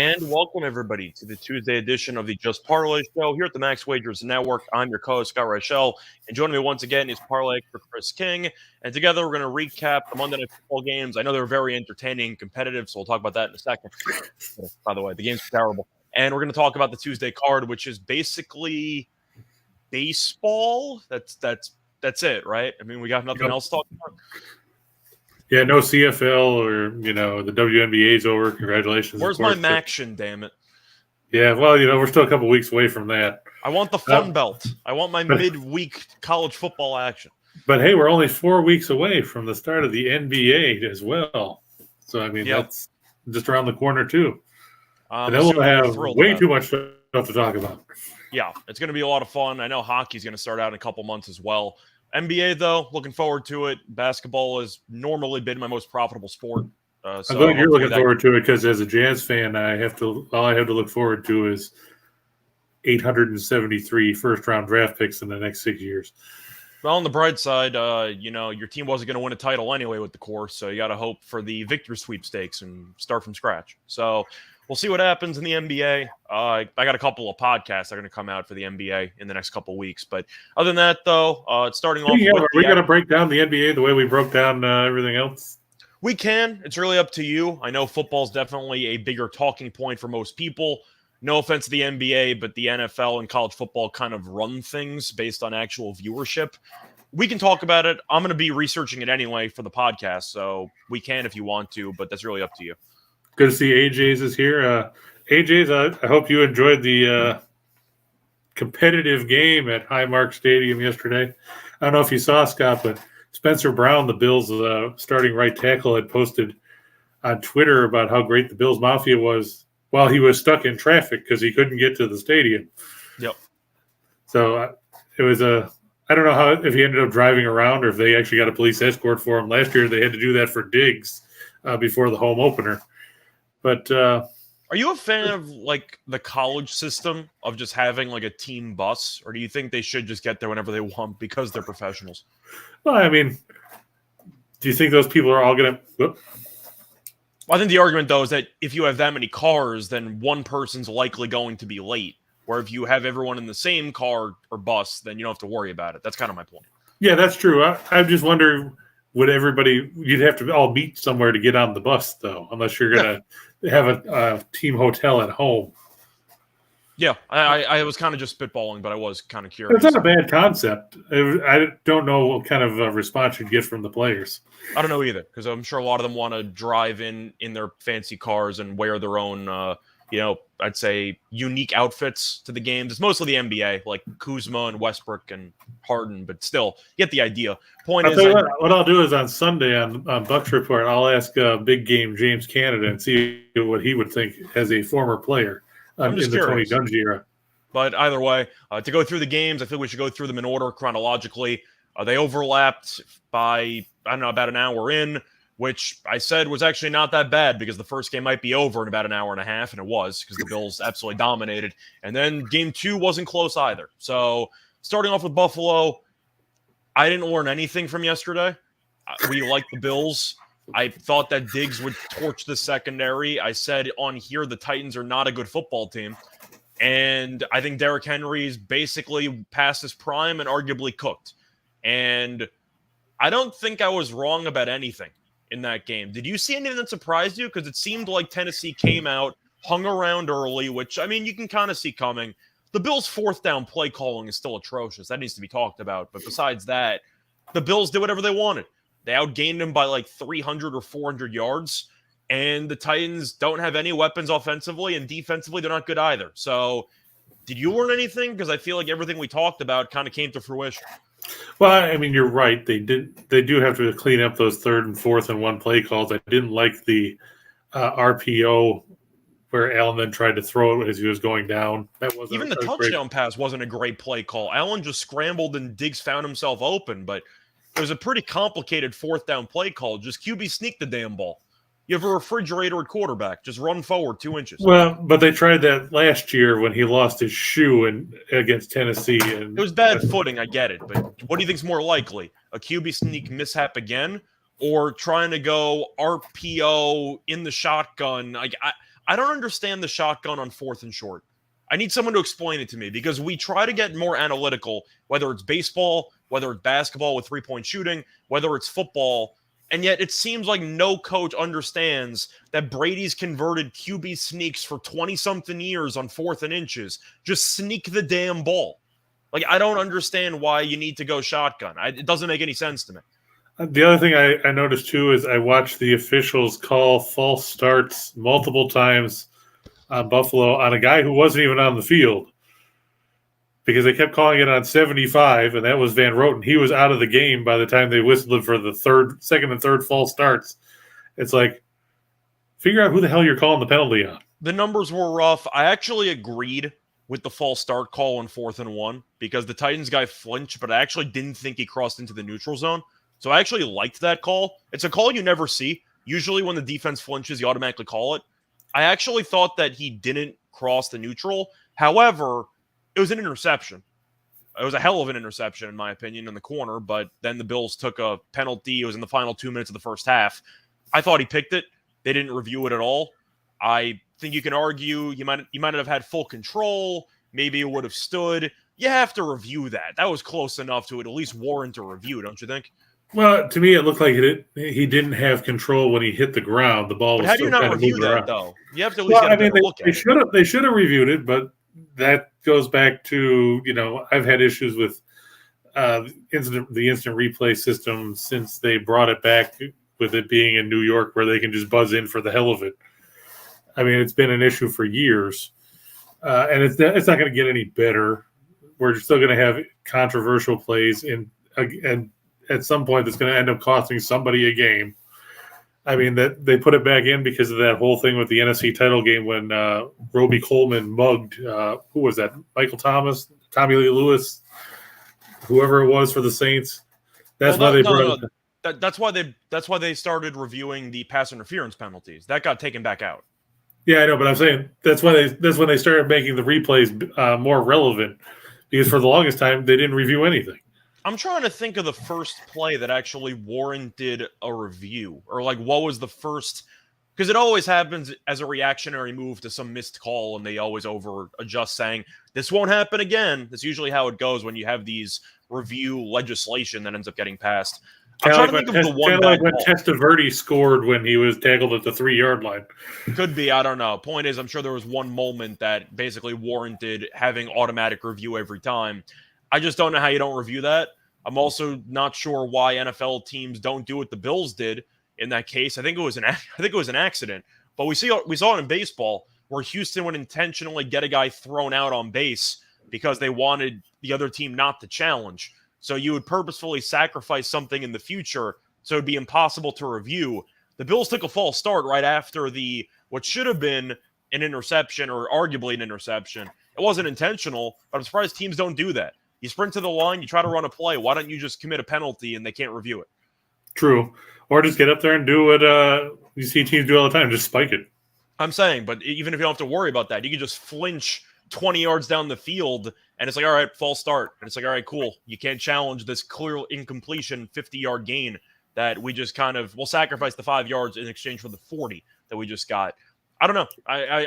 And welcome, everybody, to the Tuesday edition of the Just Parlay Show here at the Max Wagers Network. I'm your co-host, Scott Reichel, and joining me once again is parlay for Chris King. And together, we're going to recap the Monday Night Football games. I know they're very entertaining and competitive, so we'll talk about that in a second. By the way, the games are terrible. And we're going to talk about the Tuesday card, which is basically baseball. That's it, right? I mean, we got nothing else to talk about. Yeah, no CFL or, the WNBA's over. Congratulations. Where's my Maction, damn it? Yeah, well, we're still a couple weeks away from that. I want the fun belt. I want my midweek college football action. But, hey, we're only 4 weeks away from the start of the NBA as well. So, I mean, that's just around the corner, too. And then we'll have way too much stuff to talk about. Yeah, it's going to be a lot of fun. I know hockey's going to start out in a couple months as well. NBA, though, looking forward to it. Basketball has normally been my most profitable sport. I'm glad you're looking forward to it because as a Jazz fan, all I have to look forward to is 873 first-round draft picks in the next 6 years. Well, on the bright side, your team wasn't going to win a title anyway with the core, so you got to hope for the victory sweepstakes and start from scratch. So we'll see what happens in the NBA. I got a couple of podcasts that are going to come out for the NBA in the next couple of weeks. But other than that, though, it's starting off with we got to break down the NBA the way we broke down everything else. We can. It's really up to you. I know football's definitely a bigger talking point for most people. No offense to the NBA, but the NFL and college football kind of run things based on actual viewership. We can talk about it. I'm going to be researching it anyway for the podcast, so we can if you want to, but that's really up to you. Good to see AJ's is here. AJ's, I hope you enjoyed the competitive game at Highmark Stadium yesterday. I don't know if you saw, Scott, but Spencer Brown, the Bills' starting right tackle, had posted on Twitter about how great the Bills Mafia was while he was stuck in traffic because he couldn't get to the stadium. Yep. So it was I don't know if he ended up driving around or if they actually got a police escort for him. Last year they had to do that for Diggs before the home opener. But are you a fan of the college system of just having a team bus, or do you think they should just get there whenever they want because they're professionals? Well, I mean, do you think those people are all going to? Well, I think the argument though is that if you have that many cars, then one person's likely going to be late. Where if you have everyone in the same car or bus, then you don't have to worry about it. That's kind of my point. Yeah, that's true. I just wonder. You'd have to all meet somewhere to get on the bus, though, unless you're going to have a team hotel at home. Yeah, I was kind of just spitballing, but I was kind of curious. It's not a bad concept. I don't know what kind of response you'd get from the players. I don't know either, because I'm sure a lot of them want to drive in their fancy cars and wear their own, I'd say unique outfits to the games. It's mostly the NBA, like Kuzma and Westbrook and Harden, but still, you get the idea. What I'll do is on Sunday on Bucks Report, I'll ask Big Game James Canada and see what he would think as a former player in the Tony Dungy era. But either way, to go through the games, I think we should go through them in order chronologically. They overlapped by, about an hour in, which I said was actually not that bad because the first game might be over in about an hour and a half, and it was because the Bills absolutely dominated. And then game 2 wasn't close either. So starting off with Buffalo, I didn't learn anything from yesterday. We liked the Bills. I thought that Diggs would torch the secondary. I said on here the Titans are not a good football team. And I think Derrick Henry's basically past his prime and arguably cooked. And I don't think I was wrong about anything in that game. Did you see anything that surprised you? Because it seemed like Tennessee came out, hung around early, which, I mean, you can kind of see coming. The Bills' fourth down play calling is still atrocious. That needs to be talked about. But besides that, the Bills did whatever they wanted. They outgained them by 300 or 400 yards. And the Titans don't have any weapons offensively, and defensively, they're not good either. So did you learn anything? Because I feel like everything we talked about kind of came to fruition. Well, I mean, you're right. They do have to clean up those 3rd and 4th and 1 play calls. I didn't like the RPO where Allen then tried to throw it as he was going down. That wasn't even the touchdown pass wasn't a great play call. Allen just scrambled and Diggs found himself open, but it was a pretty complicated 4th down play call. Just QB sneak the damn ball. You have a refrigerator at quarterback. Just run forward 2 inches. Well, but they tried that last year when he lost his shoe against Tennessee. And it was bad footing, I get it. But what do you think is more likely? A QB sneak mishap again? Or trying to go RPO in the shotgun? I don't understand the shotgun on 4th and short. I need someone to explain it to me because we try to get more analytical, whether it's baseball, whether it's basketball with 3-point shooting, whether it's football. And yet it seems like no coach understands that Brady's converted QB sneaks for 20-something years on 4th and inches. Just sneak the damn ball. Like, I don't understand why you need to go shotgun. It doesn't make any sense to me. The other thing I noticed, too, is I watched the officials call false starts multiple times on Buffalo on a guy who wasn't even on the field because they kept calling it on 75, and that was Van Roten. He was out of the game by the time they whistled for the second and third false starts. It's like, figure out who the hell you're calling the penalty on. The numbers were rough. I actually agreed with the false start call on 4th and 1 because the Titans guy flinched, but I actually didn't think he crossed into the neutral zone. So I actually liked that call. It's a call you never see. Usually when the defense flinches, you automatically call it. I actually thought that he didn't cross the neutral. However, it was an interception. It was a hell of an interception, in my opinion, in the corner, but then the Bills took a penalty. It was in the final 2 minutes of the first half. I thought he picked it. They didn't review it at all. I think you can argue you might not have had full control. Maybe it would have stood. You have to review that. That was close enough to at least warrant a review, don't you think? Well, to me, it looked like he didn't have control when he hit the ground. The ball was how do you still not kind of review moving that, around. though? You have to at least get a better look at it. They should have reviewed it, but that goes back to, I've had issues with the instant replay system since they brought it back with it being in New York where they can just buzz in for the hell of it. I mean, it's been an issue for years, and it's not going to get any better. We're still going to have controversial plays, and at some point that's going to end up costing somebody a game. I mean, that they put it back in because of that whole thing with the NFC title game when Roby Coleman mugged, who was that? Michael Thomas, Tommy Lee Lewis, whoever it was for the Saints. That's why they brought it. That's why they started reviewing the pass interference penalties. That got taken back out. Yeah, I know, but I'm saying that's when they started making the replays more relevant because for the longest time they didn't review anything. I'm trying to think of the first play that actually warranted a review, or like what was the first, because it always happens as a reactionary move to some missed call, and they always over adjust saying this won't happen again. That's usually how it goes when you have these review legislation that ends up getting passed. I'm trying to think of the one like when Testaverde scored when he was tackled at the 3-yard line. Could be, I don't know. Point is, I'm sure there was one moment that basically warranted having automatic review every time. I just don't know how you don't review that. I'm also not sure why NFL teams don't do what the Bills did in that case. I think it was an accident. But we saw it in baseball where Houston would intentionally get a guy thrown out on base because they wanted the other team not to challenge. So you would purposefully sacrifice something in the future so it'd be impossible to review. The Bills took a false start right after what should have been an interception or arguably an interception. It wasn't intentional, but I'm surprised teams don't do that. You sprint to the line, you try to run a play. Why don't you just commit a penalty and they can't review it? True. Or just get up there and do what you see teams do all the time, just spike it. I'm saying, but even if you don't have to worry about that, you can just flinch 20 yards down the field, and it's like, all right, false start. And it's like, all right, cool. You can't challenge this clear incompletion 50-yard gain that we just we'll sacrifice the 5 yards in exchange for the 40 that we just got. I don't know. I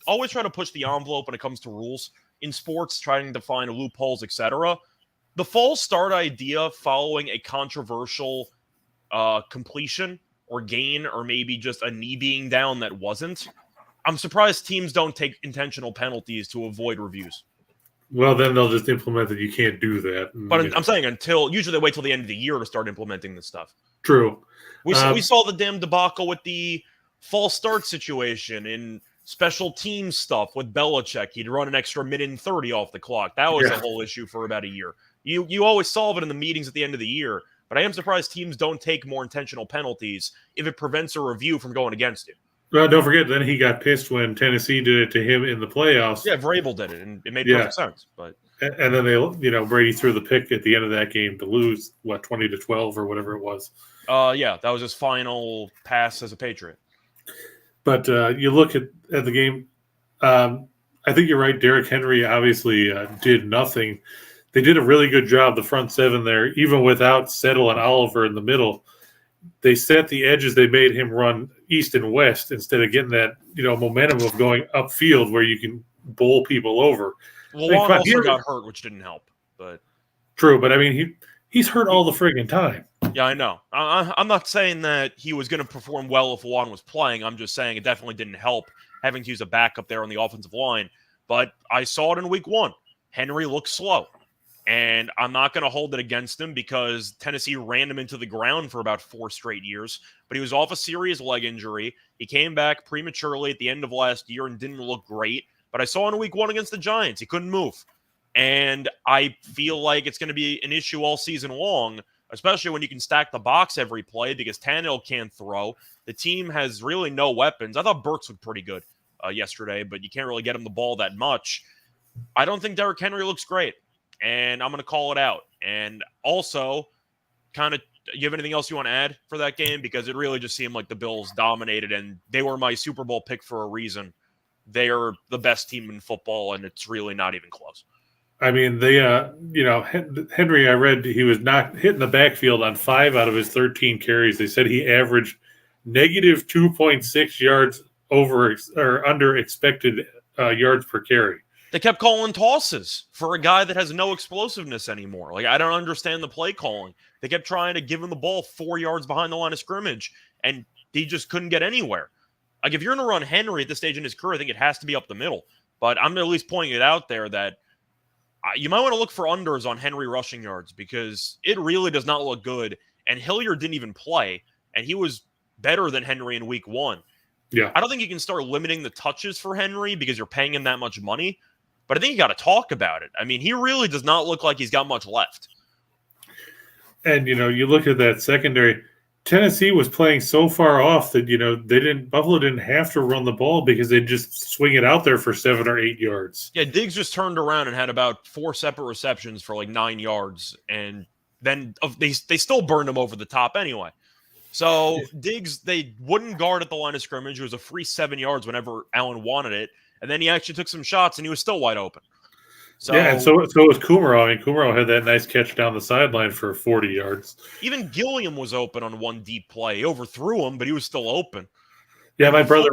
always try to push the envelope when it comes to rules in sports, trying to find loopholes, etc. The false start idea following a controversial completion or gain, or maybe just a knee being down that wasn't. I'm surprised teams don't take intentional penalties to avoid reviews. Well, then they'll just implement that you can't do that. But I'm saying usually they wait till the end of the year to start implementing this stuff. True. We saw the damn debacle with the false start situation in special team stuff with Belichick. He'd run an extra minute and 30 off the clock. That was a whole issue for about a year. You always solve it in the meetings at the end of the year, but I am surprised teams don't take more intentional penalties if it prevents a review from going against you. Well, don't forget, then he got pissed when Tennessee did it to him in the playoffs. Yeah, Vrabel did it, and it made perfect sense. But and then Brady threw the pick at the end of that game to lose 20-12 or whatever it was. Yeah, that was his final pass as a Patriot. But you look at the game. I think you're right. Derrick Henry obviously did nothing. They did a really good job, the front seven there, even without Settle and Oliver in the middle. They set the edges. They made him run, east and west instead of getting that, momentum of going upfield where you can bowl people over. Well, Juan also got hurt, which didn't help. But true, but I mean, he's hurt all the friggin' time. Yeah, I know. I'm not saying that he was going to perform well if Juan was playing. I'm just saying it definitely didn't help having to use a backup there on the offensive line. But I saw it in week 1. Henry looked slow. And I'm not going to hold it against him because Tennessee ran him into the ground for about 4 straight years. But he was off a serious leg injury. He came back prematurely at the end of last year and didn't look great. But I saw in week 1 against the Giants, he couldn't move. And I feel like it's going to be an issue all season long, especially when you can stack the box every play because Tannehill can't throw. The team has really no weapons. I thought Burks looked pretty good yesterday, but you can't really get him the ball that much. I don't think Derrick Henry looks great, and I'm going to call it out. And also, you have anything else you want to add for that game? Because it really just seemed like the Bills dominated, and they were my Super Bowl pick for a reason. They are the best team in football, and it's really not even close. I mean, they, Henry, I read he was not hitting the backfield on 5 out of his 13 carries. They said he averaged negative 2.6 yards over or under expected yards per carry. They kept calling tosses for a guy that has no explosiveness anymore. Like, I don't understand the play calling. They kept trying to give him the ball 4 yards behind the line of scrimmage, and he just couldn't get anywhere. Like, if you're going to run Henry at this stage in his career, I think it has to be up the middle. But I'm at least pointing it out there that you might want to look for unders on Henry rushing yards because it really does not look good. And Hilliard didn't even play, and he was better than Henry in week 1. Yeah, I don't think you can start limiting the touches for Henry because you're paying him that much money, but I think you got to talk about it. I mean, he really does not look like he's got much left. And, you look at that secondary, Tennessee was playing so far off that, Buffalo didn't have to run the ball because they'd just swing it out there for 7 or 8 yards. Yeah, Diggs just turned around and had about 4 separate receptions for like 9 yards. And then they still burned him over the top anyway. So Diggs, they wouldn't guard at the line of scrimmage. It was a free 7 yards whenever Allen wanted it. And then he actually took some shots and he was still wide open. So, yeah, and so was Kumaro. I mean, Kumaro had that nice catch down the sideline for 40 yards. Even Gilliam was open on one deep play. He overthrew him, but he was still open. Yeah, my brother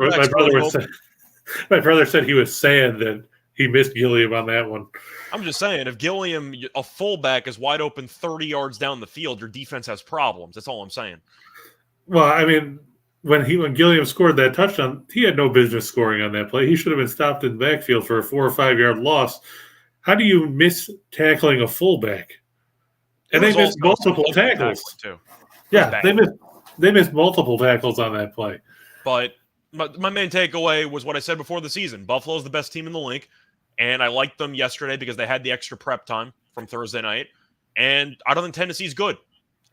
said he was sad that he missed Gilliam on that one. I'm just saying, if Gilliam, a fullback, is wide open 30 yards down the field, your defense has problems. That's all I'm saying. Well, I mean, when Gilliam scored that touchdown, he had no business scoring on that play. He should have been stopped in the backfield for a 4 or 5 yard loss. How do you miss tackling a fullback? And they missed multiple tackles too. Yeah, they missed multiple tackles on that play. But my main takeaway was what I said before the season. Buffalo's the best team in the league, and I liked them yesterday because they had the extra prep time from Thursday night. And I don't think Tennessee's good,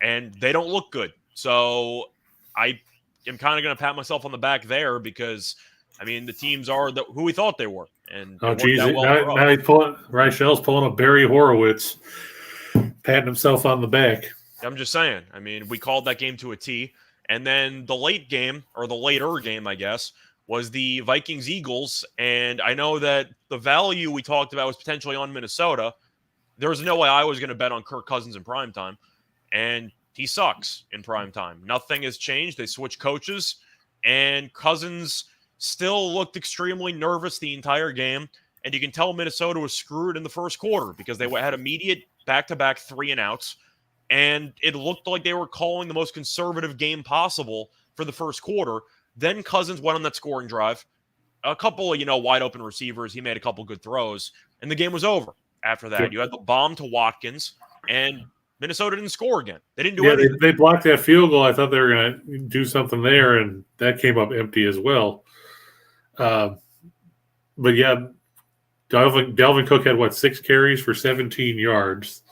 and they don't look good. So I am kind of going to pat myself on the back there because, I mean, the teams are who we thought they were. And now he's Reichel's pulling a Barry Horowitz, patting himself on the back. I'm just saying. I mean, we called that game to a T. And then the late game, or the later game, I guess, was the Vikings-Eagles. And I know that the value we talked about was potentially on Minnesota. There was no way I was going to bet on Kirk Cousins in primetime. And he sucks in primetime. Nothing has changed. They switched coaches. And Cousins still looked extremely nervous the entire game. And you can tell Minnesota was screwed in the first quarter because they had immediate back-to-back 3-and-outs. And it looked like they were calling the most conservative game possible for the first quarter. Then Cousins went on that scoring drive. A couple of, wide open receivers. He made a couple good throws. And the game was over after that. You had the bomb to Watkins. And Minnesota didn't score again. They didn't do anything. They blocked that field goal. I thought they were going to do something there, and that came up empty as well. But yeah, Dalvin Cook had 6 carries for 17 yards.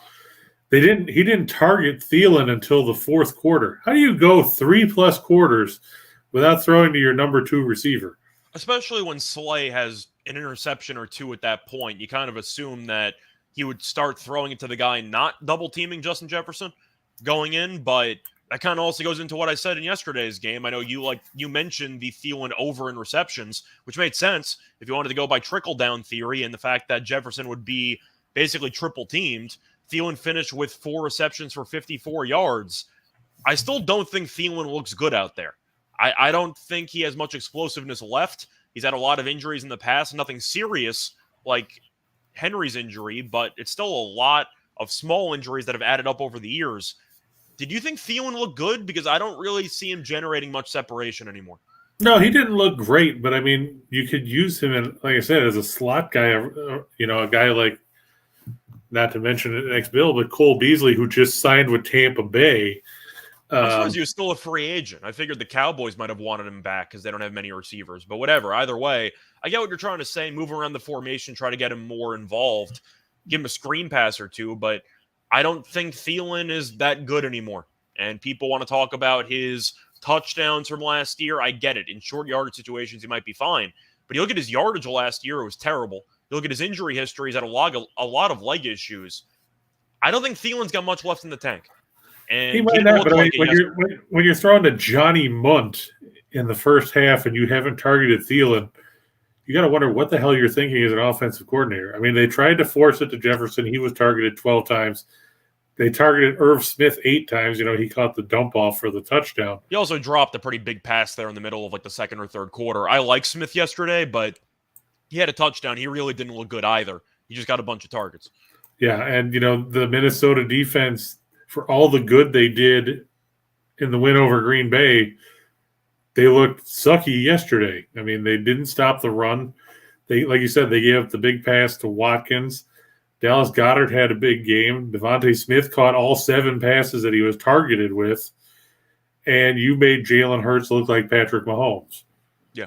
He didn't target Thielen until the fourth quarter. How do you go 3+ quarters without throwing to your number 2 receiver? Especially when Slay has an interception or 2 at that point, you kind of assume that he would start throwing it to the guy not double teaming Justin Jefferson going in, but that kind of also goes into what I said in yesterday's game. I know you mentioned the Thielen over in receptions, which made sense if you wanted to go by trickle down theory and the fact that Jefferson would be basically triple teamed. Thielen finished with 4 receptions for 54 yards. I still don't think Thielen looks good out there. I don't think he has much explosiveness left. He's had a lot of injuries in the past, nothing serious like Henry's injury, but it's still a lot of small injuries that have added up over the years. Did you think Thielen looked good? Because I don't really see him generating much separation anymore. No, he didn't look great, but I mean, you could use him, in, like I said, as a slot guy. A guy like, not to mention the next bill, but Cole Beasley, who just signed with Tampa Bay. I'm surprised he was still a free agent. I figured the Cowboys might have wanted him back because they don't have many receivers. But whatever. Either way, I get what you're trying to say. Move around the formation, try to get him more involved, give him a screen pass or two. But I don't think Thielen is that good anymore. And people want to talk about his touchdowns from last year. I get it. In short yardage situations, he might be fine. But you look at his yardage last year, it was terrible. You look at his injury history, he's had a lot of leg issues. I don't think Thielen's got much left in the tank. And he might not, but I mean, when you're throwing to Johnny Munt in the first half and you haven't targeted Thielen, you got to wonder what the hell you're thinking as an offensive coordinator. I mean, they tried to force it to Jefferson. He was targeted 12 times. They targeted Irv Smith 8 times. He caught the dump off for the touchdown. He also dropped a pretty big pass there in the middle of like the second or third quarter. I like Smith yesterday, but he had a touchdown. He really didn't look good either. He just got a bunch of targets. Yeah, and, the Minnesota defense, for all the good they did in the win over Green Bay, they looked sucky yesterday. I mean, they didn't stop the run. They, like you said, they gave up the big pass to Watkins. Dallas Goedert had a big game. Devontae Smith caught all 7 passes that he was targeted with. And you made Jalen Hurts look like Patrick Mahomes. Yeah.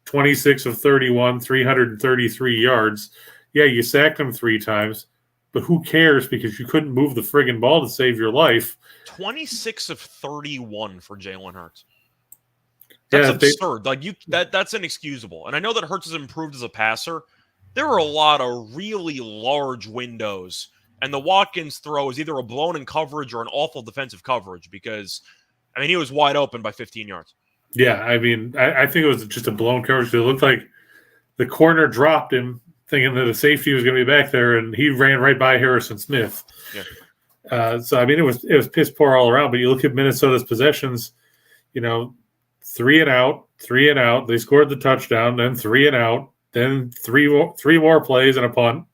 26 of 31, 333 yards. Yeah, you sacked him 3 times. But who cares because you couldn't move the friggin' ball to save your life. 26 of 31 for Jalen Hurts. That's absurd. That's inexcusable. And I know that Hurts has improved as a passer. There were a lot of really large windows. And the Watkins throw is either a blown in coverage or an awful defensive coverage because, he was wide open by 15 yards. Yeah, I think it was just a blown coverage. It looked like the corner dropped him, thinking that a safety was going to be back there, and he ran right by Harrison Smith. Yeah. It was piss poor all around. But you look at Minnesota's possessions, 3 and out, 3 and out. They scored the touchdown, then 3 and out, then three more plays and a punt.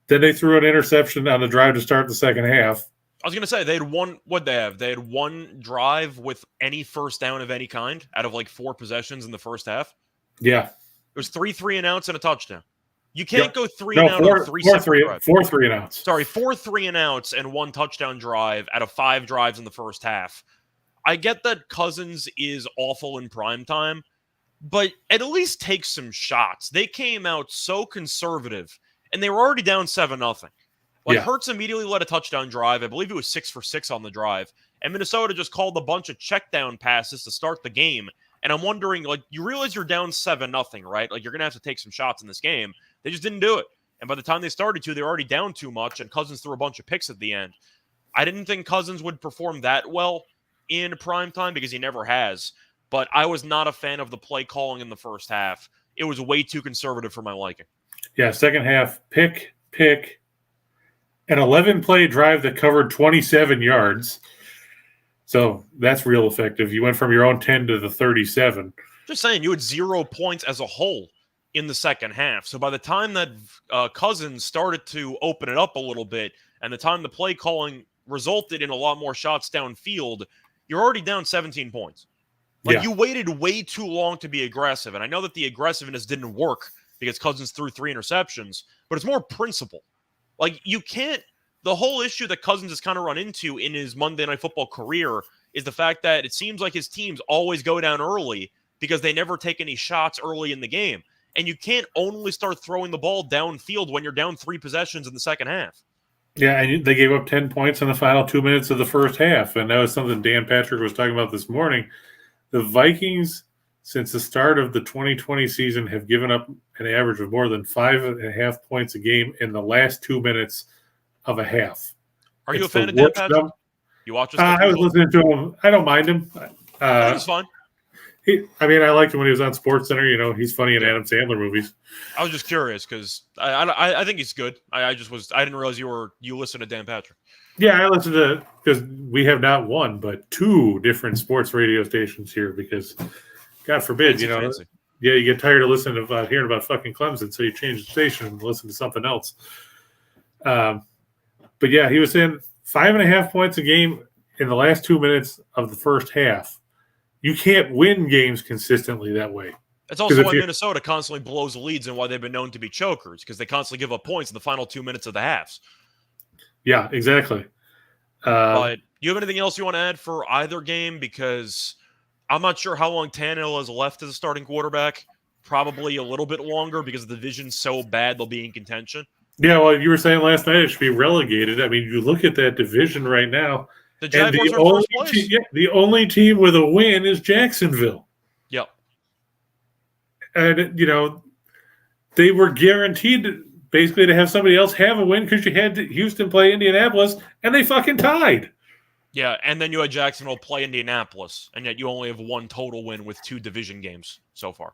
Then they threw an interception on the drive to start the second half. I was going to say, they had one. What'd they have? They had one drive with any first down of any kind out of like 4 possessions in the first half. Yeah. It was 3 3-and-outs and a touchdown. You can't go 3 and out on 3 separate drives. 4 3-and-outs. Sorry, 4 3-and-outs and 1 touchdown drive out of 5 drives in the first half. I get that Cousins is awful in prime time, but at least take some shots. They came out so conservative, and they were already down 7-0. Hurts immediately led a touchdown drive. I believe it was 6 for 6 on the drive. And Minnesota just called a bunch of check down passes to start the game. And I'm wondering, you realize you're down 7-0, right? You're going to have to take some shots in this game. They just didn't do it. And by the time they started to, they were already down too much, and Cousins threw a bunch of picks at the end. I didn't think Cousins would perform that well in prime time because he never has. But I was not a fan of the play calling in the first half. It was way too conservative for my liking. Yeah, second half, pick, an 11-play drive that covered 27 yards. So that's real effective. You went from your own 10 to the 37. Just saying, you had 0 points as a whole in the second half. So by the time that Cousins started to open it up a little bit and the time the play calling resulted in a lot more shots downfield, you're already down 17 points. You waited way too long to be aggressive. And I know that the aggressiveness didn't work because Cousins threw 3 interceptions, but it's more principle. You can't – the whole issue that Cousins has kind of run into in his Monday Night Football career is the fact that it seems like his teams always go down early because they never take any shots early in the game. And you can't only start throwing the ball downfield when you're down 3 possessions in the second half. Yeah, and they gave up 10 points in the final 2 minutes of the first half. And that was something Dan Patrick was talking about this morning. The Vikings, since the start of the 2020 season, have given up an average of more than 5.5 points a game in the last 2 minutes of a half. Are you a fan of Dan Patrick? You watch his I was listening to him. I don't mind him. He's fine. I liked him when he was on SportsCenter. He's funny in Adam Sandler movies. I was just curious because I think he's good. I didn't realize you listen to Dan Patrick. Yeah, I listen to, because we have not one but two different sports radio stations here. Because God forbid, Fancy. yeah, you get tired of listening about hearing about fucking Clemson, so you change the station and listen to something else. Um, but yeah, he was saying 5.5 points a game in the last 2 minutes of the first half. You can't win games consistently that way. It's also why Minnesota constantly blows leads and why they've been known to be chokers, because they constantly give up points in the final 2 minutes of the halves. Yeah, exactly. But do you have anything else you want to add for either game? Because I'm not sure how long Tannehill has left as a starting quarterback. Probably a little bit longer because the division's so bad they'll be in contention. Yeah, well, you were saying last night it should be relegated. I mean, you look at that division right now, The and Jaguars are in first place. the only team with a win is Jacksonville. Yep. And, they were guaranteed basically to have somebody else have a win because you had Houston play Indianapolis, and they fucking tied. Yeah, and then you had Jacksonville play Indianapolis, and yet you only have one total win with 2 division games so far.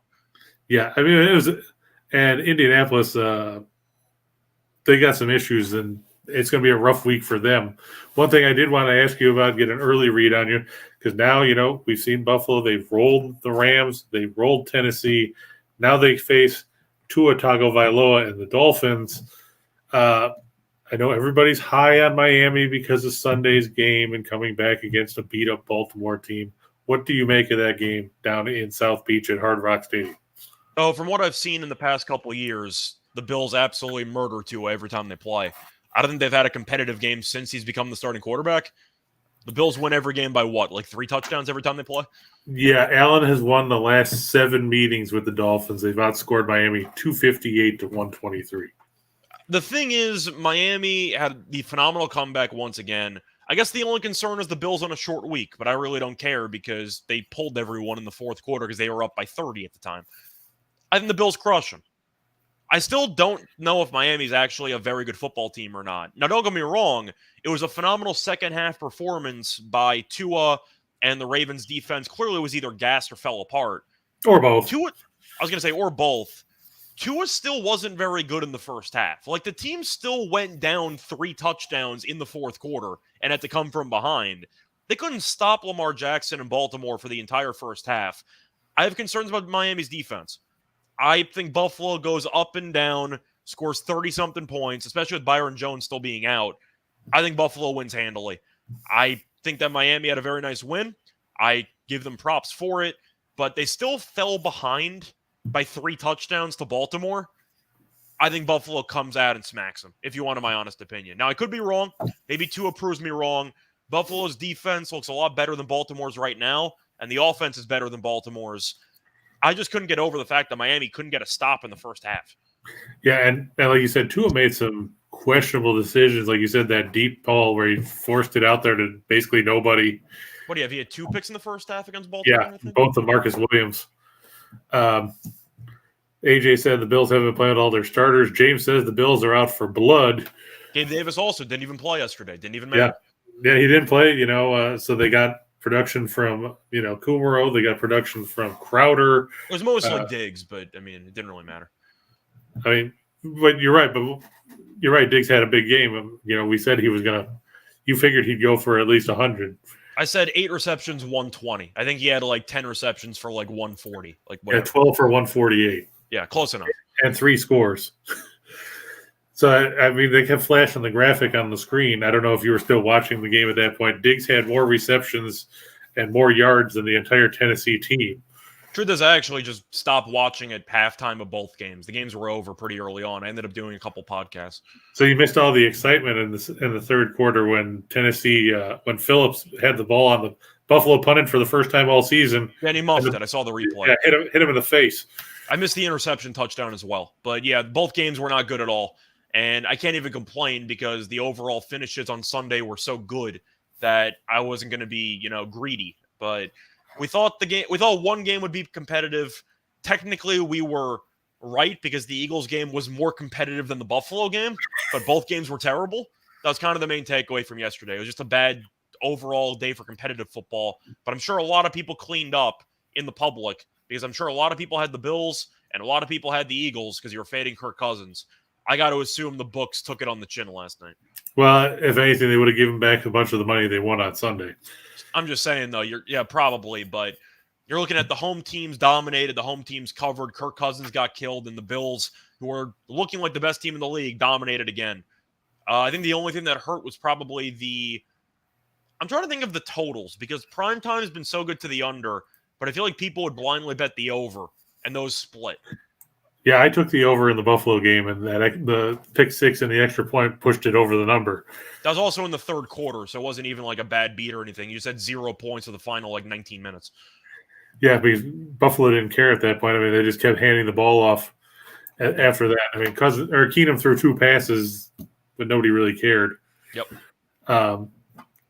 Yeah, I mean, it was – and Indianapolis, they got some issues, and it's going to be a rough week for them. One thing I did want to ask you about, get an early read on you, because now, we've seen Buffalo. They've rolled the Rams. They've rolled Tennessee. Now they face Tua Tagovailoa and the Dolphins. I know everybody's high on Miami because of Sunday's game and coming back against a beat-up Baltimore team. What do you make of that game down in South Beach at Hard Rock Stadium? Oh, from what I've seen in the past couple of years, the Bills absolutely murder Tua every time they play. I don't think they've had a competitive game since he's become the starting quarterback. The Bills win every game by what, like 3 touchdowns every time they play? Yeah, Allen has won the last 7 meetings with the Dolphins. They've outscored Miami 258 to 123. The thing is, Miami had the phenomenal comeback once again. I guess the only concern is the Bills on a short week, but I really don't care because they pulled everyone in the fourth quarter because they were up by 30 at the time. I think the Bills crush them. I still don't know if Miami's actually a very good football team or not. Now, don't get me wrong. It was a phenomenal second-half performance by Tua, and the Ravens' defense clearly was either gassed or fell apart. Or both. Tua, I was going to say, or both. Tua still wasn't very good in the first half. Like, the team still went down 3 touchdowns in the fourth quarter and had to come from behind. They couldn't stop Lamar Jackson in Baltimore for the entire first half. I have concerns about Miami's defense. I think Buffalo goes up and down, scores 30-something points, especially with Byron Jones still being out. I think Buffalo wins handily. I think that Miami had a very nice win. I give them props for it, but they still fell behind by 3 touchdowns to Baltimore. I think Buffalo comes out and smacks them, if you want my honest opinion. Now, I could be wrong. Maybe Tua proves me wrong. Buffalo's defense looks a lot better than Baltimore's right now, and the offense is better than Baltimore's. I just couldn't get over the fact that Miami couldn't get a stop in the first half. Yeah, and like you said, Tua made some questionable decisions. Like you said, that deep ball where he forced it out there to basically nobody. What do you have? He had 2 picks in the first half against Baltimore? Yeah, both of Marcus Williams. AJ said the Bills haven't played all their starters. James says the Bills are out for blood. Gabe Davis also didn't even play yesterday. Didn't even matter. Yeah, he didn't play, so they got production from, Kumaro. They got production from Crowder. It was mostly Diggs, but, I mean, it didn't really matter. I mean, but you're right. Diggs had a big game. We said he was going to – you figured he'd go for at least 100. I said 8 receptions, 120. I think he had, 10 receptions for, 140. Yeah, 12 for 148. Yeah, close enough. And 3 scores. So, I mean, they kept flashing the graphic on the screen. I don't know if you were still watching the game at that point. Diggs had more receptions and more yards than the entire Tennessee team. Truth is, I actually just stopped watching at halftime of both games. The games were over pretty early on. I ended up doing a couple podcasts. So you missed all the excitement in the third quarter when Tennessee, when Phillips had the ball on the Buffalo punted for the first time all season. Yeah, and he muffed it. I saw the replay. Yeah, hit him in the face. I missed the interception touchdown as well. But yeah, both games were not good at all. And I can't even complain because the overall finishes on Sunday were so good that I wasn't going to be, greedy. But we thought one game would be competitive. Technically, we were right because the Eagles game was more competitive than the Buffalo game, but both games were terrible. That was kind of the main takeaway from yesterday. It was just a bad overall day for competitive football. But I'm sure a lot of people cleaned up in the public because I'm sure a lot of people had the Bills and a lot of people had the Eagles because you were fading Kirk Cousins. I got to assume the books took it on the chin last night. Well, if anything, they would have given back a bunch of the money they won on Sunday. I'm just saying, though, probably, but you're looking at the home teams dominated, the home teams covered. Kirk Cousins got killed, and the Bills, who are looking like the best team in the league, dominated again. I think the only thing that hurt was probably I'm trying to think of the totals, because primetime has been so good to the under, but I feel like people would blindly bet the over, and those split. Yeah, I took the over in the Buffalo game, and the pick six and the extra point pushed it over the number. That was also in the third quarter, so it wasn't even like a bad beat or anything. You just had 0 points of the final 19 minutes. Yeah, because Buffalo didn't care at that point. I mean, they just kept handing the ball off after that. I mean, Keenum threw 2 passes, but nobody really cared. Yep.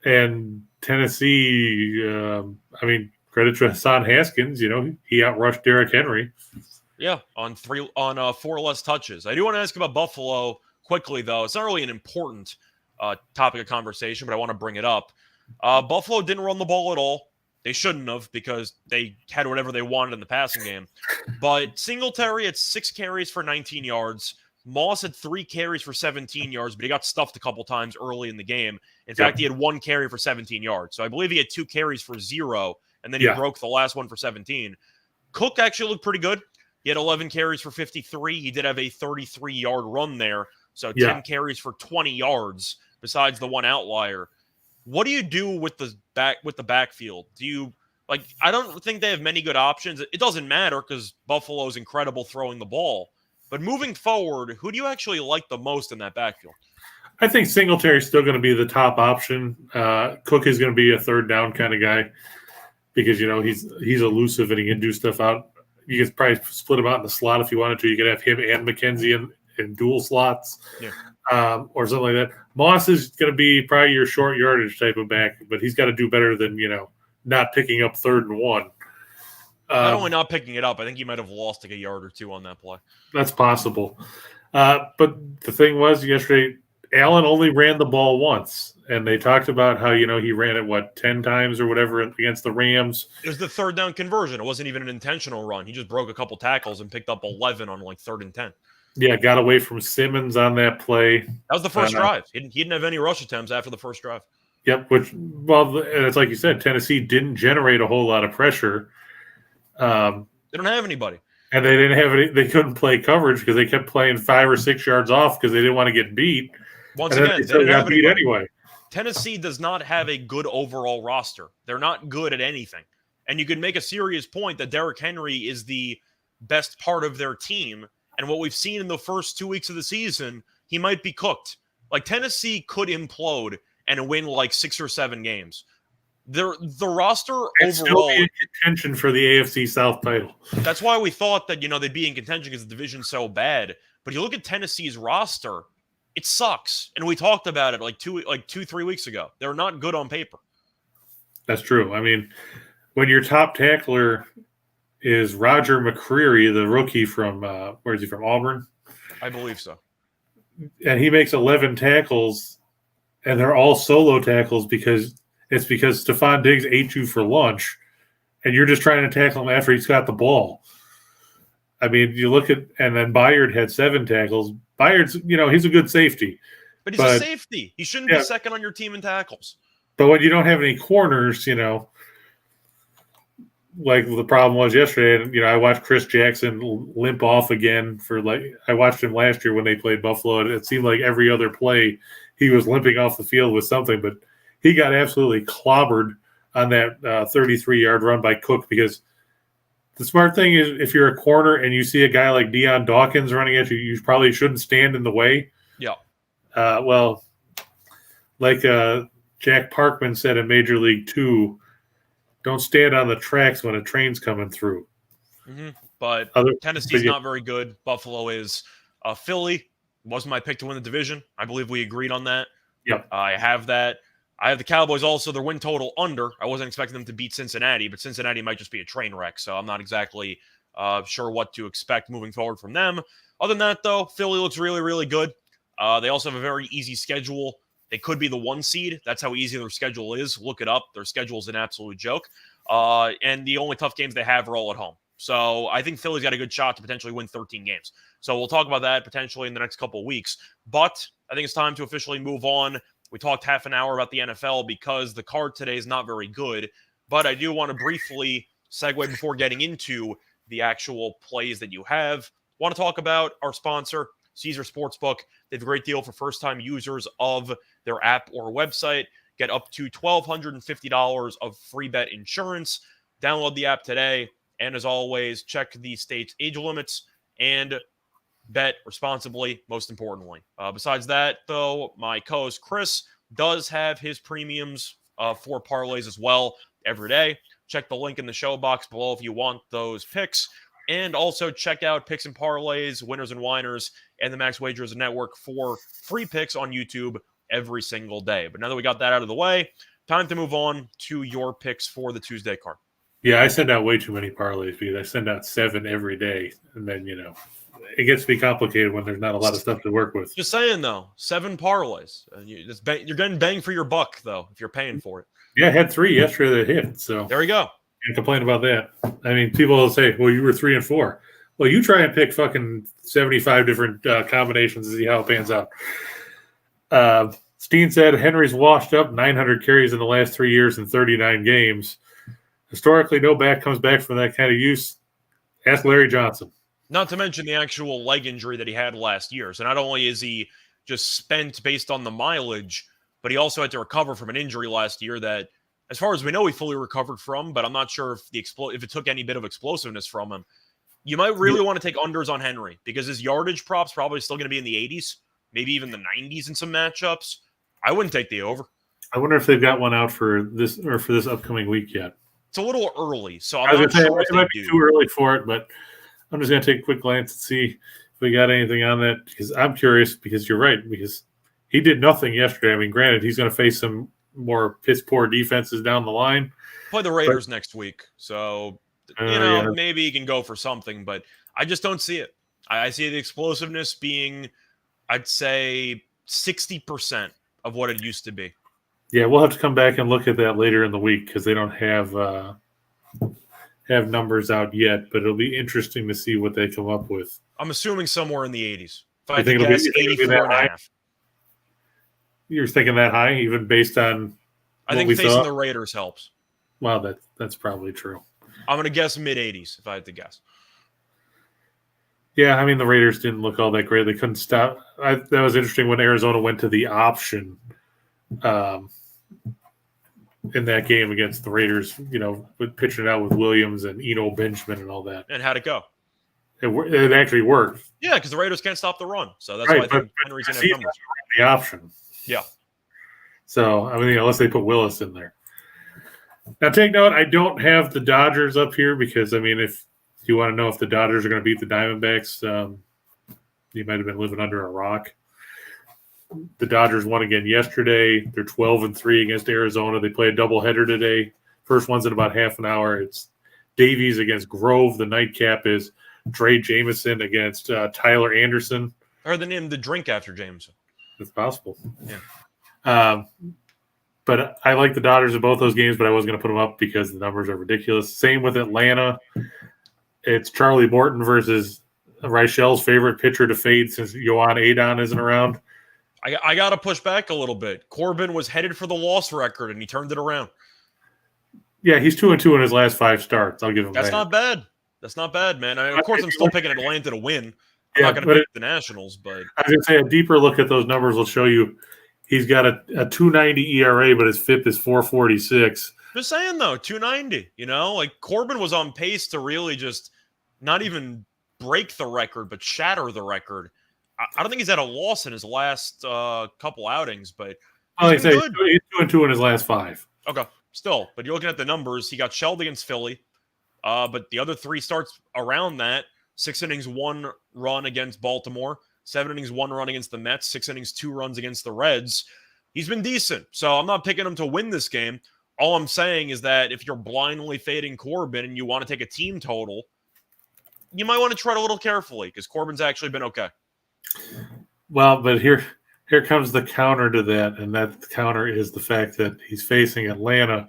And Tennessee, I mean, credit to Hassan Haskins. He outrushed Derrick Henry. Yeah, on 4 less touches. I do want to ask about Buffalo quickly, though. It's not really an important topic of conversation, but I want to bring it up. Buffalo didn't run the ball at all. They shouldn't have, because they had whatever they wanted in the passing game. But Singletary had 6 carries for 19 yards. Moss had 3 carries for 17 yards, but he got stuffed a couple times early in the game. In fact, he had 1 carry for 17 yards. So I believe he had 2 carries for 0, and then he broke the last one for 17. Cook actually looked pretty good. He had 11 carries for 53. He did have a 33-yard run there, so 10 carries for 20 yards besides the one outlier. What do you do with the backfield? I don't think they have many good options. It doesn't matter because Buffalo's incredible throwing the ball. But moving forward, who do you actually like the most in that backfield? I think Singletary's still going to be the top option. Cook is going to be a third down kind of guy because he's elusive and he can do stuff out. You could probably split him out in the slot if you wanted to. You could have him and McKenzie in dual slots, or something like that. Moss is going to be probably your short yardage type of back, but he's got to do better than not picking up 3rd and 1. Not only not picking it up, I think he might have lost like a yard or 2 on that play. That's possible. But the thing was, yesterday, Allen only ran the ball once. And they talked about how, he ran it, 10 times or whatever against the Rams. It was the 3rd down conversion. It wasn't even an intentional run. He just broke a couple tackles and picked up 11 on 3rd and 10. Yeah, got away from Simmons on that play. That was the first drive. He didn't have any rush attempts after the first drive. Yep, and it's like you said, Tennessee didn't generate a whole lot of pressure. They don't have anybody. And they didn't have they couldn't play coverage because they kept playing 5 or 6 yards off because they didn't want to get beat. Once again, they didn't got beat anyway. Tennessee does not have a good overall roster. They're not good at anything. And you can make a serious point that Derrick Henry is the best part of their team. And what we've seen in the first 2 weeks of the season, he might be cooked. Tennessee could implode and win 6 or 7 games. The roster overall still be in contention for the AFC South title. That's why we thought that they'd be in contention because the division's so bad. But you look at Tennessee's roster, it sucks. And we talked about it 2-3 weeks ago. They're not good on paper. That's true. I mean, when your top tackler is Roger McCreary, the rookie from where is he from? Auburn? I believe so. And he makes 11 tackles, and they're all solo tackles because Stephon Diggs ate you for lunch, and you're just trying to tackle him after he's got the ball. I mean, you look at, and then Byard had 7 tackles. Byard's, he's a good safety. But he's a safety. He shouldn't be second on your team in tackles. But when you don't have any corners, like the problem was yesterday, and I watched Chris Jackson limp off again I watched him last year when they played Buffalo, and it seemed like every other play he was limping off the field with something, but he got absolutely clobbered on that 33-yard run by Cook because the smart thing is if you're a corner and you see a guy like Deion Dawkins running at you, you probably shouldn't stand in the way. Yeah. Jack Parkman said in Major League 2, don't stand on the tracks when a train's coming through. Mm-hmm. But Tennessee's not very good. Buffalo is. Philly wasn't my pick to win the division. I believe we agreed on that. Yep. I have that. I have the Cowboys also, their win total under. I wasn't expecting them to beat Cincinnati, but Cincinnati might just be a train wreck, so I'm not exactly sure what to expect moving forward from them. Other than that, though, Philly looks really, really good. They also have a very easy schedule. They could be the 1 seed. That's how easy their schedule is. Look it up. Their schedule is an absolute joke. And the only tough games they have are all at home. So I think Philly's got a good shot to potentially win 13 games. So we'll talk about that potentially in the next couple of weeks. But I think it's time to officially move on. We talked half an hour about the NFL because the card today is not very good. But I do want to briefly segue before getting into the actual plays that you have. Want to talk about our sponsor, Caesar Sportsbook. They have a great deal for first-time users of their app or website. Get up to $1,250 of free bet insurance. Download the app today. And as always, check the state's age limits and bet responsibly, most importantly. Besides that, though, my co-host Chris does have his premiums for parlays as well every day. Check the link in the show box below if you want those picks. And also check out Picks and Parlays, Winners and Whiners, and the Max Wagers Network for free picks on YouTube every single day. But now that we got that out of the way, time to move on to your picks for the Tuesday card. Yeah, I send out way too many parlays because I send out 7 every day. And then, it gets to be complicated when there's not a lot of stuff to work with. Just saying, though, 7 parlays. You're getting bang for your buck, though, if you're paying for it. Yeah, I had 3 yesterday that hit. So there you go. Can't complain about that. I mean, people will say, well, you were 3 and 4. Well, you try and pick fucking 75 different combinations to see how it pans out. Steen said Henry's washed up 900 carries in the last 3 years in 39 games. Historically, no back comes back from that kind of use. Ask Larry Johnson. Not to mention the actual leg injury that he had last year. So not only is he just spent based on the mileage, but he also had to recover from an injury last year that, as far as we know, he fully recovered from, but I'm not sure if if it took any bit of explosiveness from him. You might really want to take unders on Henry because his yardage prop's probably still going to be in the 80s, maybe even the 90s in some matchups. I wouldn't take the over. I wonder if they've got one out for this upcoming week yet. It's a little early, so I'm not sure if it might be too early for it, but I'm just going to take a quick glance and see if we got anything on that because I'm curious because you're right, because he did nothing yesterday. I mean, granted, he's going to face some more piss-poor defenses down the line. Play the Raiders next week, so maybe he can go for something, but I just don't see it. I see the explosiveness being, I'd say, 60% of what it used to be. Yeah, we'll have to come back and look at that later in the week because they don't have numbers out yet, but it'll be interesting to see what they come up with. I'm assuming somewhere in the 80s. If I had to guess, 84.5. You're thinking that high, even based on I think facing the Raiders helps. Well, that's probably true. I'm going to guess mid-80s if I had to guess. Yeah, I mean, the Raiders didn't look all that great. They couldn't stop. That was interesting when Arizona went to the option in that game against the Raiders, with pitching it out with Williams and Eno Benjamin and all that. And how'd it go? It actually worked. Yeah, because the Raiders can't stop the run. So that's why I think Henry's going to have numbers. The option. Yeah. So, I mean, unless they put Willis in there. Now, take note, I don't have the Dodgers up here because, I mean, if you want to know if the Dodgers are going to beat the Diamondbacks, you might have been living under a rock. The Dodgers won again yesterday. They're 12-3 against Arizona. They play a doubleheader today. First one's in about half an hour. It's Davies against Grove. The nightcap is Trey Jameson against Tyler Anderson. I heard the name the drink after Jameson. It's possible. Yeah. But I like the Dodgers in both those games, but I wasn't going to put them up because the numbers are ridiculous. Same with Atlanta. It's Charlie Morton versus Richel's favorite pitcher to fade since Yohan Adon isn't around. I got to push back a little bit. Corbin was headed for the loss record, and he turned it around. Yeah, he's 2-2 in his last 5 starts. I'll give him that. That's not bad. That's not bad, man. Of course, I'm still picking Atlanta to win. I'm not going to pick the Nationals, but I was going to say a deeper look at those numbers will show you he's got a 2.90 ERA, but his FIP is 4.46. Just saying, though, 2.90. Like Corbin was on pace to really just not even break the record, but shatter the record. I don't think he's had a loss in his last couple outings, but he's good. He's 2-2 in his last 5. Okay, still, but you're looking at the numbers. He got shelled against Philly, but the other 3 starts around that: 6 innings, 1 run against Baltimore, 7 innings, 1 run against the Mets, 6 innings, 2 runs against the Reds. He's been decent, so I'm not picking him to win this game. All I'm saying is that if you're blindly fading Corbin and you want to take a team total, you might want to tread a little carefully because Corbin's actually been okay. Well, but here comes the counter to that, and that counter is the fact that he's facing Atlanta.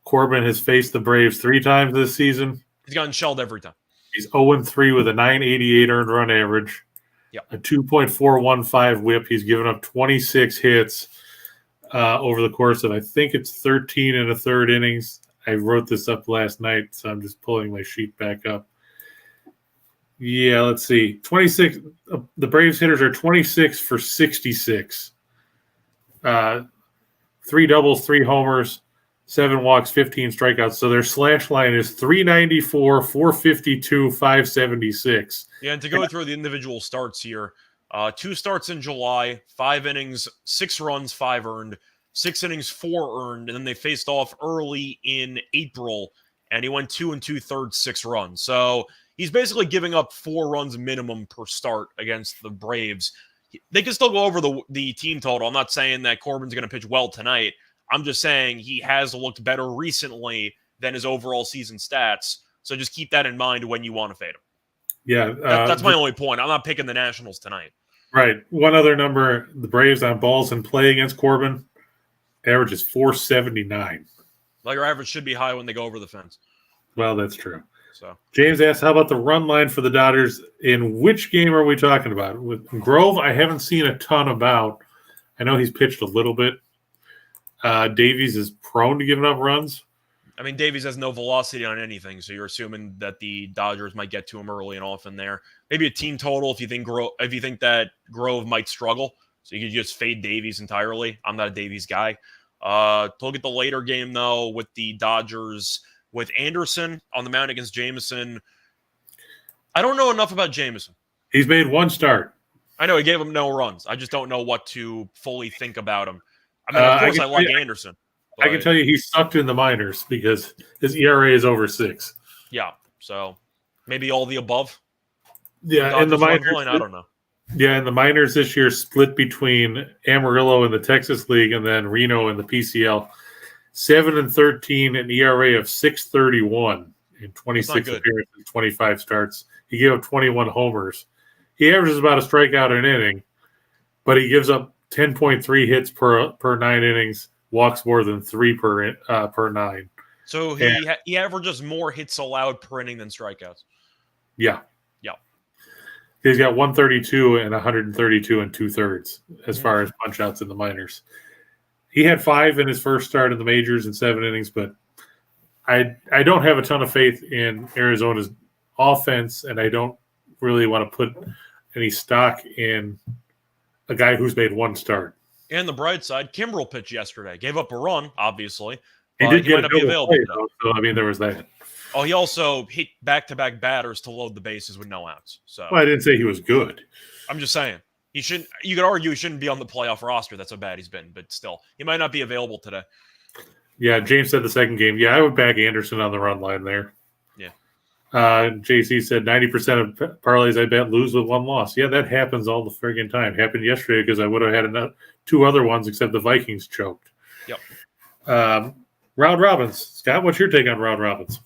Corbin has faced the Braves 3 times this season. He's gotten shelled every time. He's 0-3 with a 988 earned run average, a 2.415 whip. He's given up 26 hits over the course of, I think it's 13 and a third innings. I wrote this up last night, so I'm just pulling my sheet back up. Yeah, let's see. 26. The Braves hitters are 26 for 66. 3 doubles, 3 homers, 7 walks, 15 strikeouts. So their slash line is 394, 452, 576. Yeah, and to go through the individual starts here, 2 starts in July, 5 innings, 6 runs, 5 earned, 6 innings, 4 earned, and then they faced off early in April, and he went 2 2/3, 6 runs. So he's basically giving up 4 runs minimum per start against the Braves. They can still go over the team total. I'm not saying that Corbin's going to pitch well tonight. I'm just saying he has looked better recently than his overall season stats. So just keep that in mind when you want to fade him. Yeah. That's my only point. I'm not picking the Nationals tonight. Right. One other number, the Braves on balls in play against Corbin, average is 479. Well, your average should be high when they go over the fence. Well, that's true. So James asks, how about the run line for the Dodgers? In which game are we talking about? With Grove, I haven't seen a ton about. I know he's pitched a little bit. Davies is prone to giving up runs. I mean, Davies has no velocity on anything, so you're assuming that the Dodgers might get to him early and often there. Maybe a team total if you think that Grove might struggle, so you could just fade Davies entirely. I'm not a Davies guy. To look at the later game though, with the Dodgers with Anderson on the mound against Jameson, I don't know enough about Jameson. He's made 1 start. I know he gave him no runs. I just don't know what to fully think about him. I mean, of course, I like Anderson. I can tell you he sucked in the minors because his ERA is over 6. Yeah, so maybe all the above. Yeah, in the minors, I don't know. Yeah, in the minors this year, split between Amarillo in the Texas League and then Reno in the PCL. 7-13, an ERA of 6.31 in 26 appearances, 25 starts. He gave up 21 homers. He averages about a strikeout an inning, but he gives up 10.3 hits per 9 innings. Walks more than 3 per 9. So he averages more hits allowed per inning than strikeouts. Yeah. He's got 132 and 132 and 2/3 as far as punch outs in the minors. He had 5 in his first start in the majors in 7 innings, but I don't have a ton of faith in Arizona's offense, and I don't really want to put any stock in a guy who's made 1 start. And the bright side, Kimbrel pitched yesterday. Gave up a run, obviously. He did get might not be available play, though, so I mean, there was that. Oh, he also hit back-to-back batters to load the bases with no outs. So well, I didn't say he was good. I'm just saying. He shouldn't. You could argue he shouldn't be on the playoff roster. That's how bad he's been. But still, he might not be available today. Yeah, James said the second game. Yeah, I would back Anderson on the run line there. Yeah. JC said 90% of parlays I bet lose with 1 loss. Yeah, that happens all the friggin' time. Happened yesterday because I would have had 2 other ones except the Vikings choked. Yep. Round Robins. Scott, what's your take on Round Robins?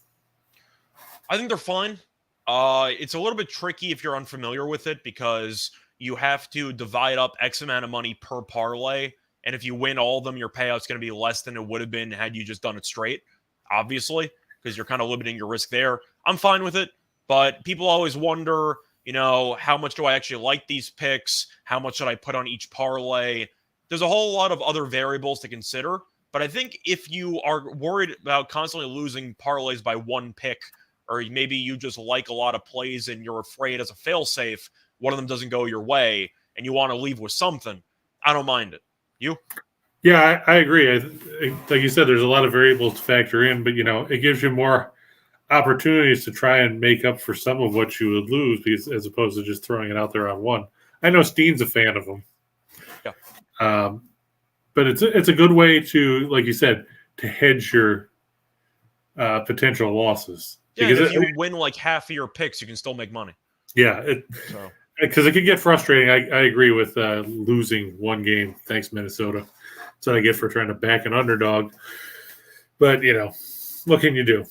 I think they're fine. It's a little bit tricky if you're unfamiliar with it because you have to divide up X amount of money per parlay. And if you win all of them, your payout's going to be less than it would have been had you just done it straight, obviously, because you're kind of limiting your risk there. I'm fine with it, but people always wonder, how much do I actually like these picks? How much should I put on each parlay? There's a whole lot of other variables to consider, but I think if you are worried about constantly losing parlays by 1 pick, or maybe you just like a lot of plays and you're afraid as a fail-safe, one of them doesn't go your way, and you want to leave with something, I don't mind it. You? Yeah, I agree. Like you said, there's a lot of variables to factor in, but, it gives you more opportunities to try and make up for some of what you would lose because, as opposed to just throwing it out there on one. I know Steen's a fan of them. Yeah. But it's a good way to, like you said, to hedge your potential losses. Yeah, because if you win like half of your picks, you can still make money. Yeah, because it can get frustrating. I agree with losing 1 game. Thanks, Minnesota. That's what I get for trying to back an underdog. But, what can you do?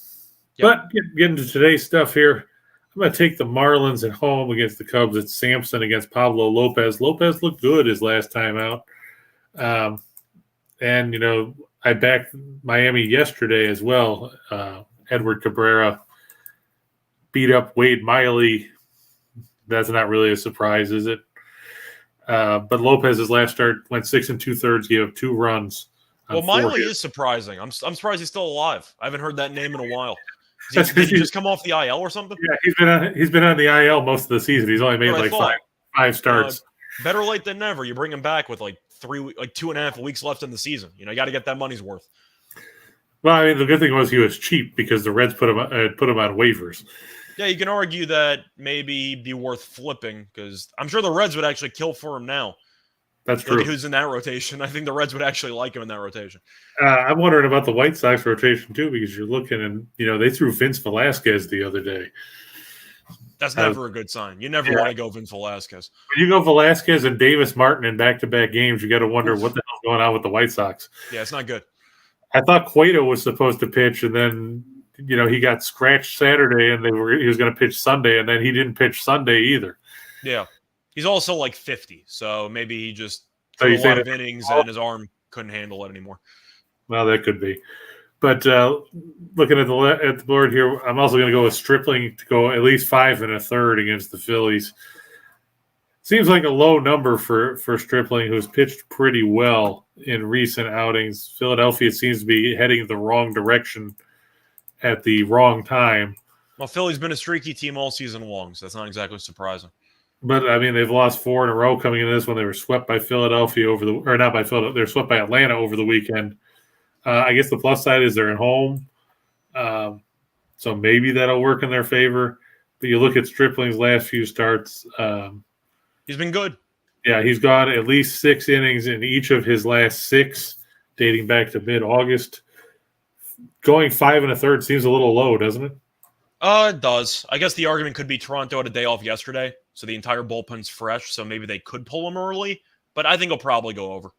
Yep. But getting to today's stuff here, I'm going to take the Marlins at home against the Cubs. It's Sampson against Pablo Lopez. Lopez looked good his last time out. And, I backed Miami yesterday as well. Edward Cabrera beat up Wade Miley. That's not really a surprise, is it? But Lopez's last start went 6 2/3, gave up 2 runs. Well, Miley is surprising. I'm surprised he's still alive. I haven't heard that name in a while. Did he just come off the IL or something? Yeah, he's been on the IL most of the season. He's only made like five starts. Better late than never. You bring him back with like 2.5 weeks left in the season. You got to get that money's worth. Well, I mean, the good thing was he was cheap because the Reds put him on waivers. Yeah, you can argue that maybe he'd be worth flipping because I'm sure the Reds would actually kill for him now. That's true. Who's in that rotation? I think the Reds would actually like him in that rotation. I'm wondering about the White Sox rotation too, because you're looking and they threw Vince Velasquez the other day. That's never a good sign. You never want to go Vince Velasquez. When you go Velasquez and Davis Martin in back-to-back games, you got to wonder what the hell's going on with the White Sox. Yeah, it's not good. I thought Cueto was supposed to pitch, and then he got scratched Saturday, and he was going to pitch Sunday, and then he didn't pitch Sunday either. Yeah. He's also like 50, so maybe he just threw a lot of innings and his arm couldn't handle it anymore. Well, that could be. But looking at the board here, I'm also going to go with Stripling to go at least 5 1/3 against the Phillies. Seems like a low number for Stripling, who's pitched pretty well in recent outings. Philadelphia seems to be heading the wrong direction at the wrong time. Well, Philly's been a streaky team all season long, so that's not exactly surprising. But, I mean, they've lost 4 in a row coming into this when they were swept by Philadelphia not by Philadelphia. They were swept by Atlanta over the weekend. I guess the plus side is they're at home. So maybe that'll work in their favor. But you look at Stripling's last few starts. He's been good. Yeah, he's gone at least 6 innings in each of his last 6, dating back to mid-August. Going 5 1/3 seems a little low, doesn't it? It does. I guess the argument could be Toronto had a day off yesterday, so the entire bullpen's fresh, so maybe they could pull him early, but I think he'll probably go over.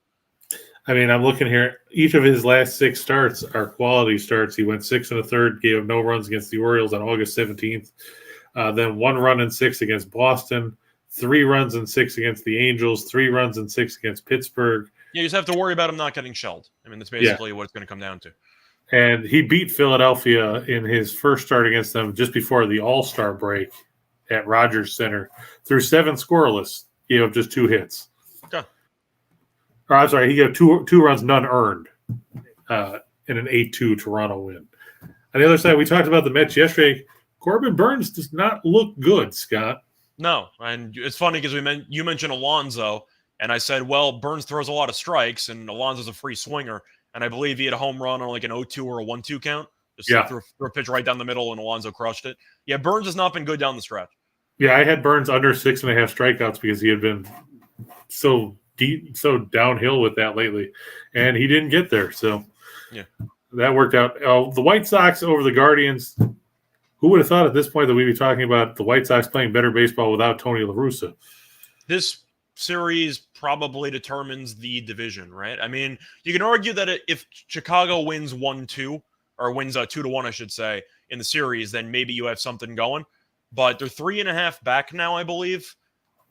I mean, I'm looking here. Each of his last 6 starts are quality starts. He went 6 1/3, gave up no runs against the Orioles on August 17th. Then 1 run and 6 against Boston, 3 runs and 6 against the Angels, 3 runs and 6 against Pittsburgh. Yeah, you just have to worry about him not getting shelled. I mean, that's basically what it's going to come down to. And he beat Philadelphia in his first start against them just before the All-Star break at Rogers Center. Through 7 scoreless, gave up just 2 hits. Okay. Or, I'm sorry, he gave 2 runs, none earned in an 8-2 Toronto win. On the other side, we talked about the Mets yesterday. Corbin Burns does not look good, Scott. No, and it's funny because you mentioned Alonso, and I said, well, Burns throws a lot of strikes, and Alonso's a free swinger. And I believe he had a home run on like an 0-2 or a 1-2 count. Just threw a pitch right down the middle, and Alonso crushed it. Yeah, Burns has not been good down the stretch. Yeah, I had Burns under 6.5 strikeouts because he had been so downhill with that lately, and he didn't get there. So that worked out. The White Sox over the Guardians. Who would have thought at this point that we'd be talking about the White Sox playing better baseball without Tony La Russa? This series probably determines the division, right? I mean, you can argue that if Chicago wins 1-2 or wins 2-1, I should say, in the series, then maybe you have something going. But they're 3.5 back now, I believe.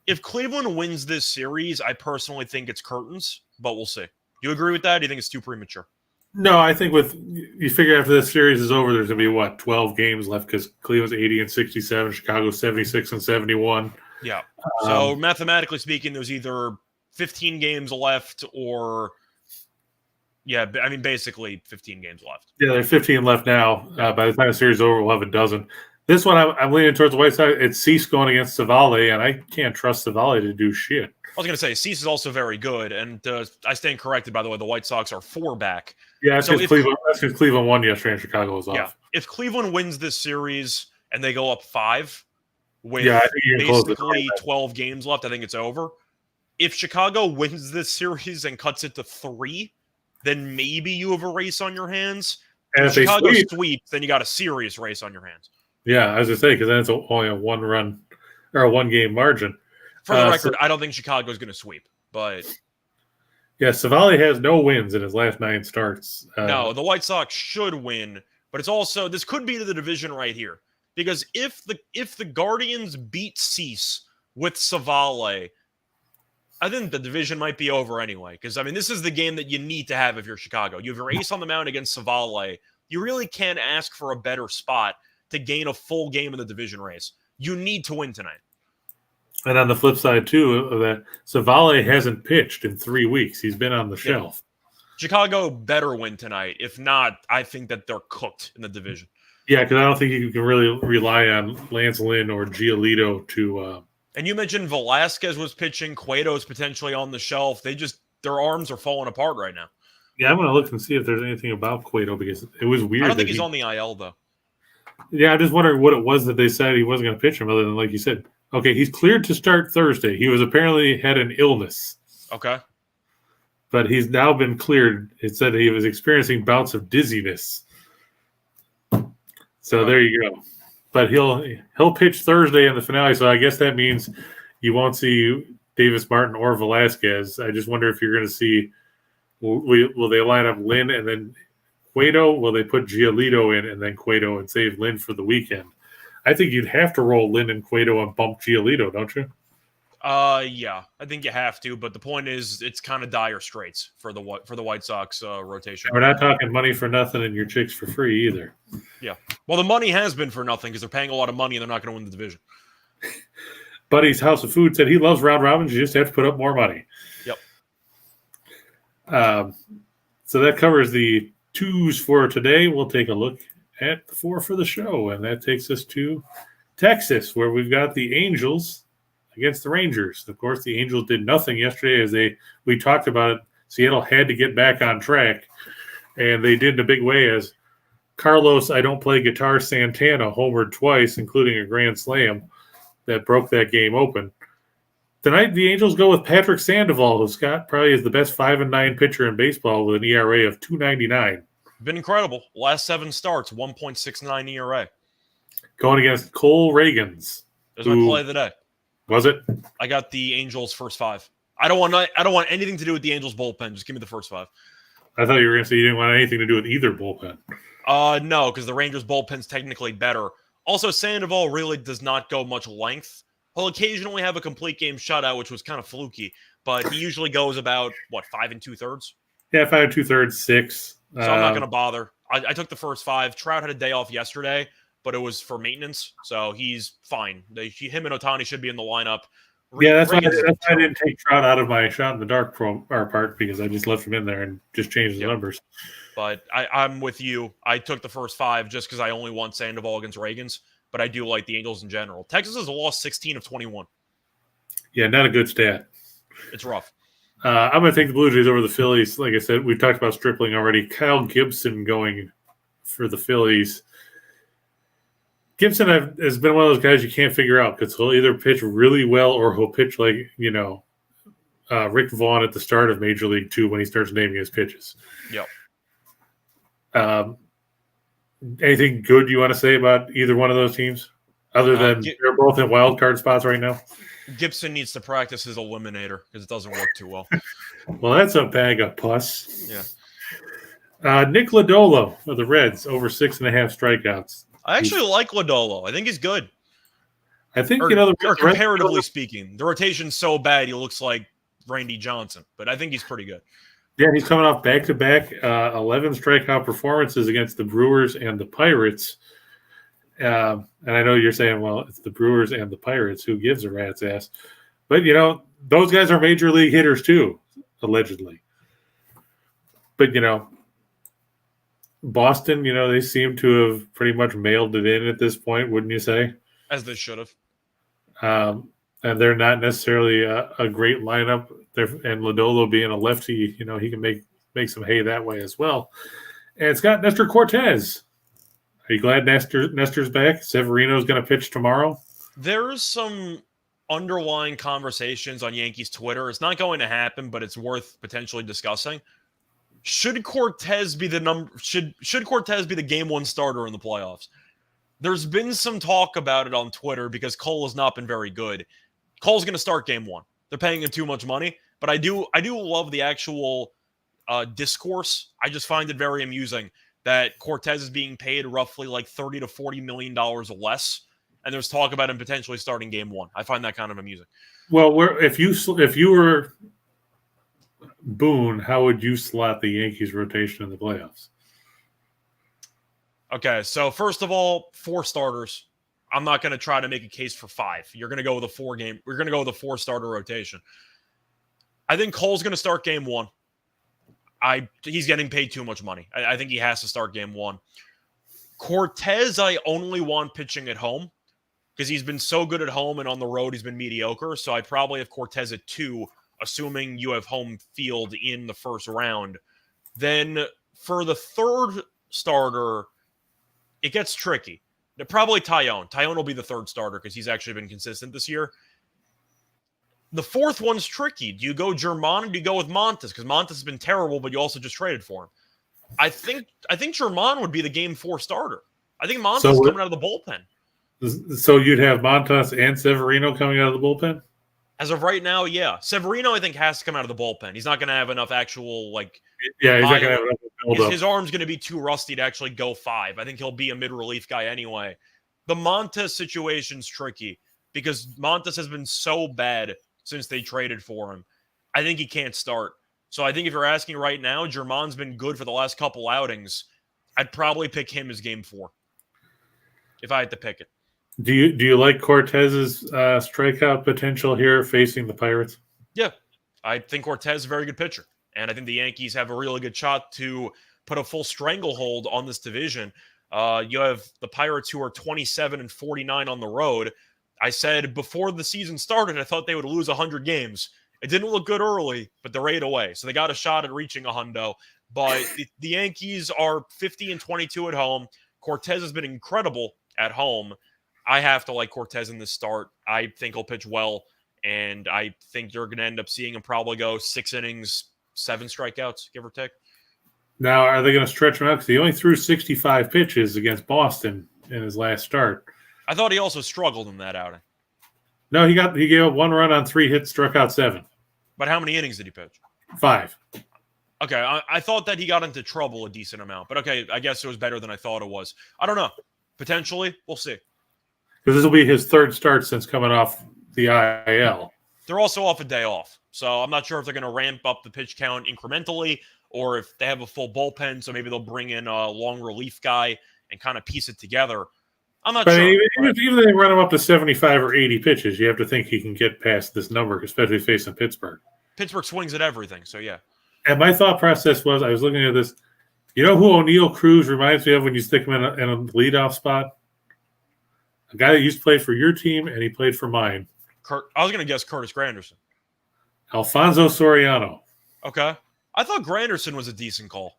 If Cleveland wins this series, I personally think it's curtains, but we'll see. You agree with that? Or do you think it's too premature? No, I think you figure after this series is over, there's going to be 12 games left because Cleveland's 80 and 67, Chicago's 76 and 71. Yeah. So mathematically speaking, there's either 15 games left or, basically 15 games left. Yeah, there's 15 left now. By the time the series is over, we'll have a dozen. This one, I'm leaning towards the White Sox. It's Cease going against Savale, and I can't trust Savale to do shit. I was going to say, Cease is also very good, and I stand corrected, by the way. The White Sox are 4 back. Yeah, that's because Cleveland won yesterday and Chicago was off. Yeah, if Cleveland wins this series and they go up 5 with basically 12 games left, I think it's over. If Chicago wins this series and cuts it to 3, then maybe you have a race on your hands. And if Chicago sweeps, then you got a serious race on your hands. Yeah, I was going to say, because then it's only a 1-run or a 1-game margin. For the record, I don't think Chicago is going to sweep, but yeah, Savale has no wins in his last 9 starts. No, the White Sox should win, but it's also this could be the division right here because if the Guardians beat Cease with Savale, I think the division might be over anyway. Because I mean, this is the game that you need to have if you're Chicago. You have your ace on the mound against Savale. You really can't ask for a better spot to gain a full game in the division race. You need to win tonight. And on the flip side, too, of that, Savale hasn't pitched in 3 weeks. He's been on the shelf. Chicago better win tonight. If not, I think that they're cooked in the division. Yeah, because I don't think you can really rely on Lance Lynn or Giolito to and you mentioned Velasquez was pitching. Cueto's potentially on the shelf. Their arms are falling apart right now. Yeah, I'm going to look and see if there's anything about Cueto because it was weird. I don't think he's on the IL, though. Yeah, I just wondering what it was that they said he wasn't going to pitch him, other than, like you said, okay, he's cleared to start Thursday. He was apparently had an illness. Okay. But he's now been cleared. It said he was experiencing bouts of dizziness. So there you go. But he'll pitch Thursday in the finale, so I guess that means you won't see Davis Martin or Velasquez. I just wonder if you're going to see will they line up Lynn and then Cueto? Will they put Giolito in and then Cueto and save Lynn for the weekend? I think you'd have to roll Lynn and Cueto and bump Giolito, don't you? Yeah, I think you have to. But the point is, it's kind of dire straits for the White Sox rotation. We're not talking money for nothing and your chicks for free either. Yeah. Well, the money has been for nothing because they're paying a lot of money and they're not going to win the division. Buddy's House of Food said he loves round robins. You just have to put up more money. Yep. So that covers the 2s for today. We'll take a look at the 4 for the show, and that takes us to Texas, where we've got the Angels against the Rangers. Of course, the Angels did nothing yesterday as we talked about it. Seattle had to get back on track, and they did in a big way as Carlos, I don't play guitar, Santana homered twice, including a grand slam that broke that game open. Tonight, the Angels go with Patrick Sandoval, who Scott probably is the best 5-9 pitcher in baseball with an ERA of 2.99. Been incredible. Last 7 starts, 1.69 ERA. Going against Cole Reagans. There's my play of the day. Was it? I got the Angels' first 5. I don't want anything to do with the Angels' bullpen. Just give me the first 5. I thought you were going to say you didn't want anything to do with either bullpen. No, because the Rangers' bullpen's technically better. Also, Sandoval really does not go much length. He'll occasionally have a complete game shutout, which was kind of fluky, but he usually goes about, 5 2/3? Yeah, 5 2/3, 6. So I'm not going to bother. I took the first 5. Trout had a day off yesterday, but it was for maintenance, so he's fine. Him and Ohtani should be in the lineup. Yeah, that's why I didn't take Trout out of my shot in the dark part because I just left him in there and just changed the numbers. But I'm with you. I took the first 5 just because I only want Sandoval against Reagans, but I do like the Angels in general. Texas has lost 16 of 21. Yeah, not a good stat. It's rough. I'm going to take the Blue Jays over the Phillies. Like I said, we talked about Stripling already. Kyle Gibson going for the Phillies. Gibson has been one of those guys you can't figure out because he'll either pitch really well or he'll pitch like, Rick Vaughn at the start of Major League 2 when he starts naming his pitches. Yep. Anything good you want to say about either one of those teams? Other than they're both in wild card spots right now? Gibson needs to practice his eliminator because it doesn't work too well. Well, that's a bag of pus. Yeah. Nick Lodolo of the Reds over 6.5 strikeouts. I actually like Lodolo. I think he's good. I think, comparatively speaking, the rotation's so bad he looks like Randy Johnson, but I think he's pretty good. Yeah, he's coming off back-to-back 11 strikeout performances against the Brewers and the Pirates. And I know you're saying, well, it's the Brewers and the Pirates. Who gives a rat's ass? But, those guys are major league hitters too, allegedly. But, Boston, they seem to have pretty much mailed it in at this point, wouldn't you say? As they should have. And they're not necessarily a great lineup. And Lodolo being a lefty, he can make some hay that way as well. And it's got Nestor Cortez. Are you glad Nestor's back? Severino's going to pitch tomorrow? There's some underlying conversations on Yankees Twitter. It's not going to happen, but it's worth potentially discussing. Should Cortez be should Cortez be the game 1 starter in the playoffs? There's been some talk about it on Twitter because Cole has not been very good. Cole's going to start game 1. They're paying him too much money, but I do love the actual discourse. I just find it very amusing that Cortez is being paid roughly like $30 to $40 million less, and there's talk about him potentially starting game 1. I find that kind of amusing. Well, if you were Boone, how would you slot the Yankees rotation in the playoffs? Okay, so first of all, 4 starters. I'm not going to try to make a case for 5. You're going to go with a 4-game. We're going to go with a 4-starter rotation. I think Cole's going to start game 1. He's getting paid too much money. I think he has to start game 1. Cortez, I only want pitching at home because he's been so good at home, and on the road he's been mediocre. So I probably have Cortez at 2, assuming you have home field in the first round. Then for the 3rd starter, it gets tricky. Probably Tyone. Tyone will be the 3rd starter because he's actually been consistent this year. The 4th one's tricky. Do you go Germán or do you go with Montes? Because Montes has been terrible, but you also just traded for him. I think Germán would be the game 4 starter. I think Montes is coming out of the bullpen. So you'd have Montes and Severino coming out of the bullpen? As of right now, yeah. Severino, I think, has to come out of the bullpen. He's not going to have enough actual, Yeah, he's not going to have enough build-up. His arm's going to be too rusty to actually go 5. I think he'll be a mid-relief guy anyway. The Montes situation's tricky because Montes has been so bad since they traded for him. I think he can't start. So I think if you're asking right now, Germán's been good for the last couple outings. I'd probably pick him as game 4 if I had to pick it. Do you like Cortez's strikeout potential here facing the Pirates? Yeah, I think Cortez is a very good pitcher. And I think the Yankees have a really good shot to put a full stranglehold on this division. You have the Pirates, who are 27-49 on the road. I said before the season started, I thought they would lose 100 games. It didn't look good early, but they're 8 away. So they got a shot at reaching 100. But the Yankees are 50-22 at home. Cortez has been incredible at home. I have to like Cortez in this start. I think he'll pitch well, and I think you're going to end up seeing him probably go 6 innings, 7 strikeouts, give or take. Now, are they going to stretch him out? Because he only threw 65 pitches against Boston in his last start. I thought he also struggled in that outing. No, he gave up 1 run on 3 hits, struck out 7. But how many innings did he pitch? 5. Okay, I thought that he got into trouble a decent amount. But okay, I guess it was better than I thought it was. I don't know. Potentially, we'll see. Because this will be his 3rd start since coming off the IL. They're also off a day off. So I'm not sure if they're going to ramp up the pitch count incrementally or if they have a full bullpen. So maybe they'll bring in a long relief guy and kind of piece it together. I'm not sure. Even if they run him up to 75 or 80 pitches, you have to think he can get past this number, especially facing Pittsburgh. Pittsburgh swings at everything, so yeah. And my thought process was, I was looking at this. You know who O'Neal Cruz reminds me of when you stick him in a leadoff spot? A guy that used to play for your team, and he played for mine. I was going to guess Curtis Granderson. Alfonso Soriano. Okay. I thought Granderson was a decent call.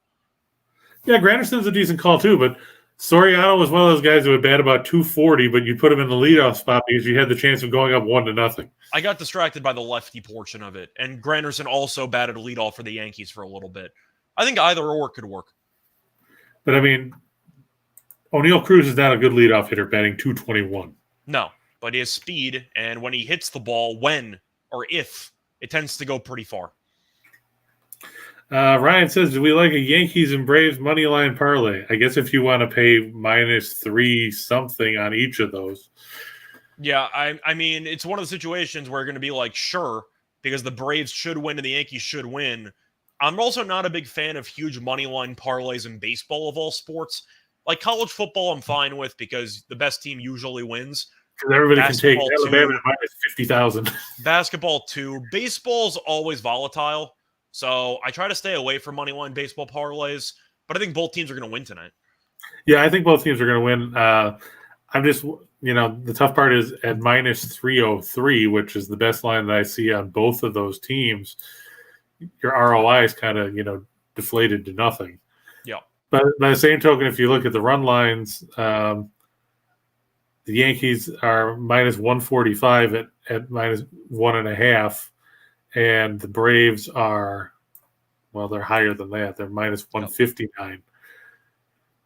Yeah, Granderson's a decent call too, but Soriano was one of those guys that would bat about 240, but you put him in the leadoff spot because you had the chance of going up 1-0. I got distracted by the lefty portion of it, and Granderson also batted leadoff for the Yankees for a little bit. I think either or could work. But I mean, O'Neal Cruz is not a good leadoff hitter, batting 221. No, but he has speed, and when he hits the ball, when or if, it tends to go pretty far. Ryan says, do we like a Yankees and Braves money line parlay? I guess if you want to pay -3 something on each of those. Yeah, I mean, it's one of the situations where you're going to be like, sure, because the Braves should win and the Yankees should win. I'm also not a big fan of huge money line parlays in baseball of all sports. Like college football, I'm fine with because the best team usually wins. Because everybody can take Alabama at -50,000. Basketball, too. Baseball's always volatile. So I try to stay away from moneyline baseball parlays, but I think both teams are going to win tonight. Yeah, I think both teams are going to win. I'm just, the tough part is at -303, which is the best line that I see on both of those teams. Your ROI is kind of, deflated to nothing. Yeah. But by the same token, if you look at the run lines, the Yankees are -145 at -1.5. And the Braves are, well, they're higher than that. They're -159.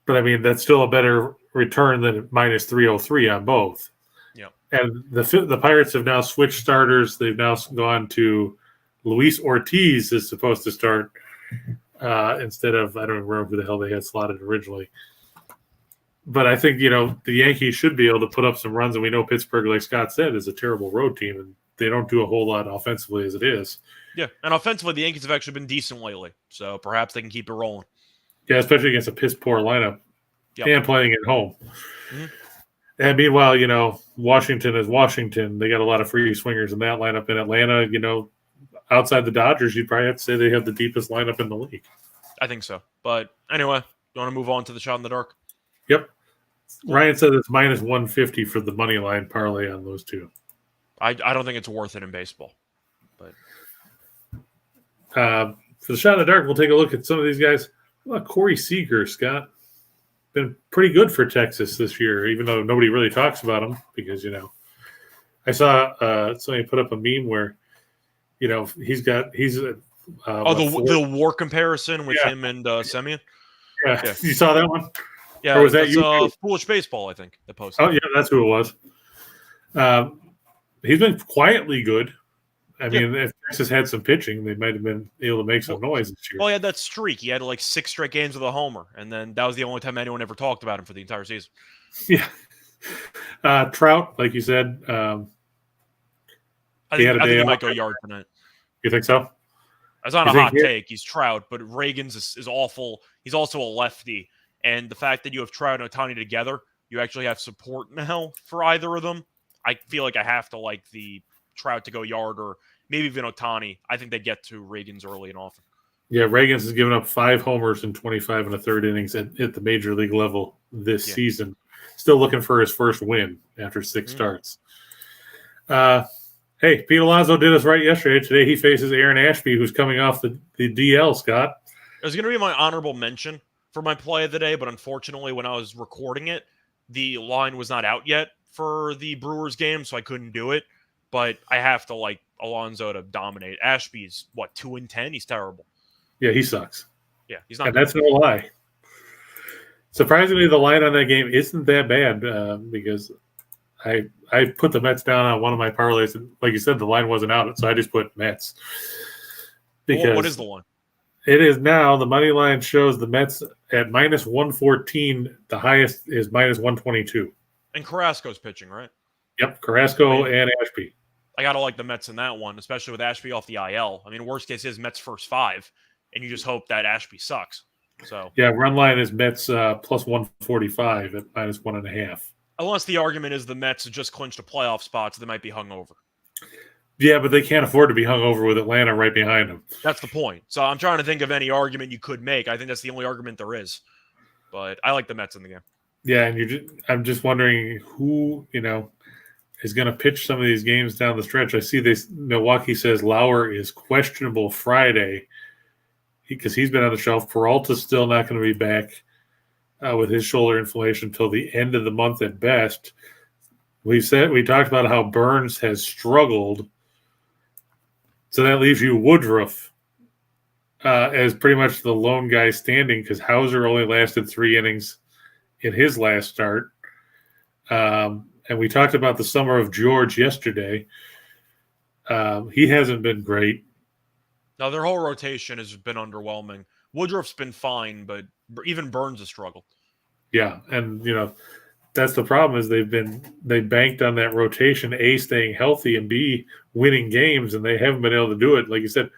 But, I mean, that's still a better return than -303 on both. Yeah. And the Pirates have now switched starters. They've now gone to Luis Ortiz is supposed to start instead of, I don't remember who the hell they had slotted originally. But I think, the Yankees should be able to put up some runs. And we know Pittsburgh, like Scott said, is a terrible road team. And they don't do a whole lot offensively as it is. Yeah, and offensively, the Yankees have actually been decent lately. So perhaps they can keep it rolling. Yeah, especially against a piss-poor lineup. and playing at home. Mm-hmm. And meanwhile, Washington is Washington. They got a lot of free swingers in that lineup. In Atlanta, outside the Dodgers, you'd probably have to say they have the deepest lineup in the league. I think so. But anyway, you want to move on to the shot in the dark? Yep. Ryan said it's minus 150 for the money line parlay on those two. I don't think it's worth it in baseball. But for the shot in the dark, we'll take a look at some of these guys. How about Corey Seager, Scott? Been pretty good for Texas this year, even though nobody really talks about him because, I saw somebody put up a meme where, he's the war comparison with him and Semien. Yeah, you saw that one? Yeah, or was that you? Foolish Baseball, I think, that posted. Oh, yeah, that's who it was. He's been quietly good. I mean, if Texas had some pitching, they might have been able to make some noise this year. Well, he had that streak. He had like 6 straight games with a homer, and then that was the only time anyone ever talked about him for the entire season. Yeah. Trout, like you said, I think he might go yard tonight. You think so? That's not a hot take. He's Trout, but Reagan's is awful. He's also a lefty, and the fact that you have Trout and Ohtani together, you actually have support now for either of them. I feel like I have to like the Trout to go yard, or maybe even Ohtani. I think they get to Reagan's early and often. Yeah, Reagan's has given up 5 homers in 25 1/3 innings at the major league level this season. Still looking for his first win after 6 starts. Hey, Pete Alonso did us right yesterday. Today he faces Aaron Ashby, who's coming off the DL, Scott. It was going to be my honorable mention for my play of the day, but unfortunately when I was recording it, the line was not out yet for the Brewers game, so I couldn't do it. But I have to like Alonso to dominate. Ashby's 2-10. He's terrible. Yeah, he sucks. Yeah, he's not. And that's no lie. Surprisingly, the line on that game isn't that bad because I put the Mets down on one of my parlays, and like you said, the line wasn't out, so I just put Mets. Because what is the line? It is now. The money line shows the Mets at minus 114. The highest is minus 122. And Carrasco's pitching, right? Yep, Carrasco and Ashby. I got to like the Mets in that one, especially with Ashby off the IL. I mean, worst case is Mets first 5, and you just hope that Ashby sucks. So yeah, run line is Mets plus 145 at minus 1.5. Unless the argument is the Mets have just clinched a playoff spot, so they might be hungover. Yeah, but they can't afford to be hungover with Atlanta right behind them. That's the point. So I'm trying to think of any argument you could make. I think that's the only argument there is. But I like the Mets in the game. Yeah, and I'm just wondering who, is going to pitch some of these games down the stretch. I see this. Milwaukee says Lauer is questionable Friday because he's been on the shelf. Peralta's still not going to be back with his shoulder inflammation until the end of the month at best. We talked about how Burns has struggled. So that leaves you Woodruff as pretty much the lone guy standing because Hauser only lasted 3 innings in his last start. And we talked about the summer of George yesterday. He hasn't been great. No, their whole rotation has been underwhelming. Woodruff's been fine, but even Burns has struggled. Yeah, and that's the problem is they banked on that rotation, A, staying healthy, and B, winning games, and they haven't been able to do it. Like you said,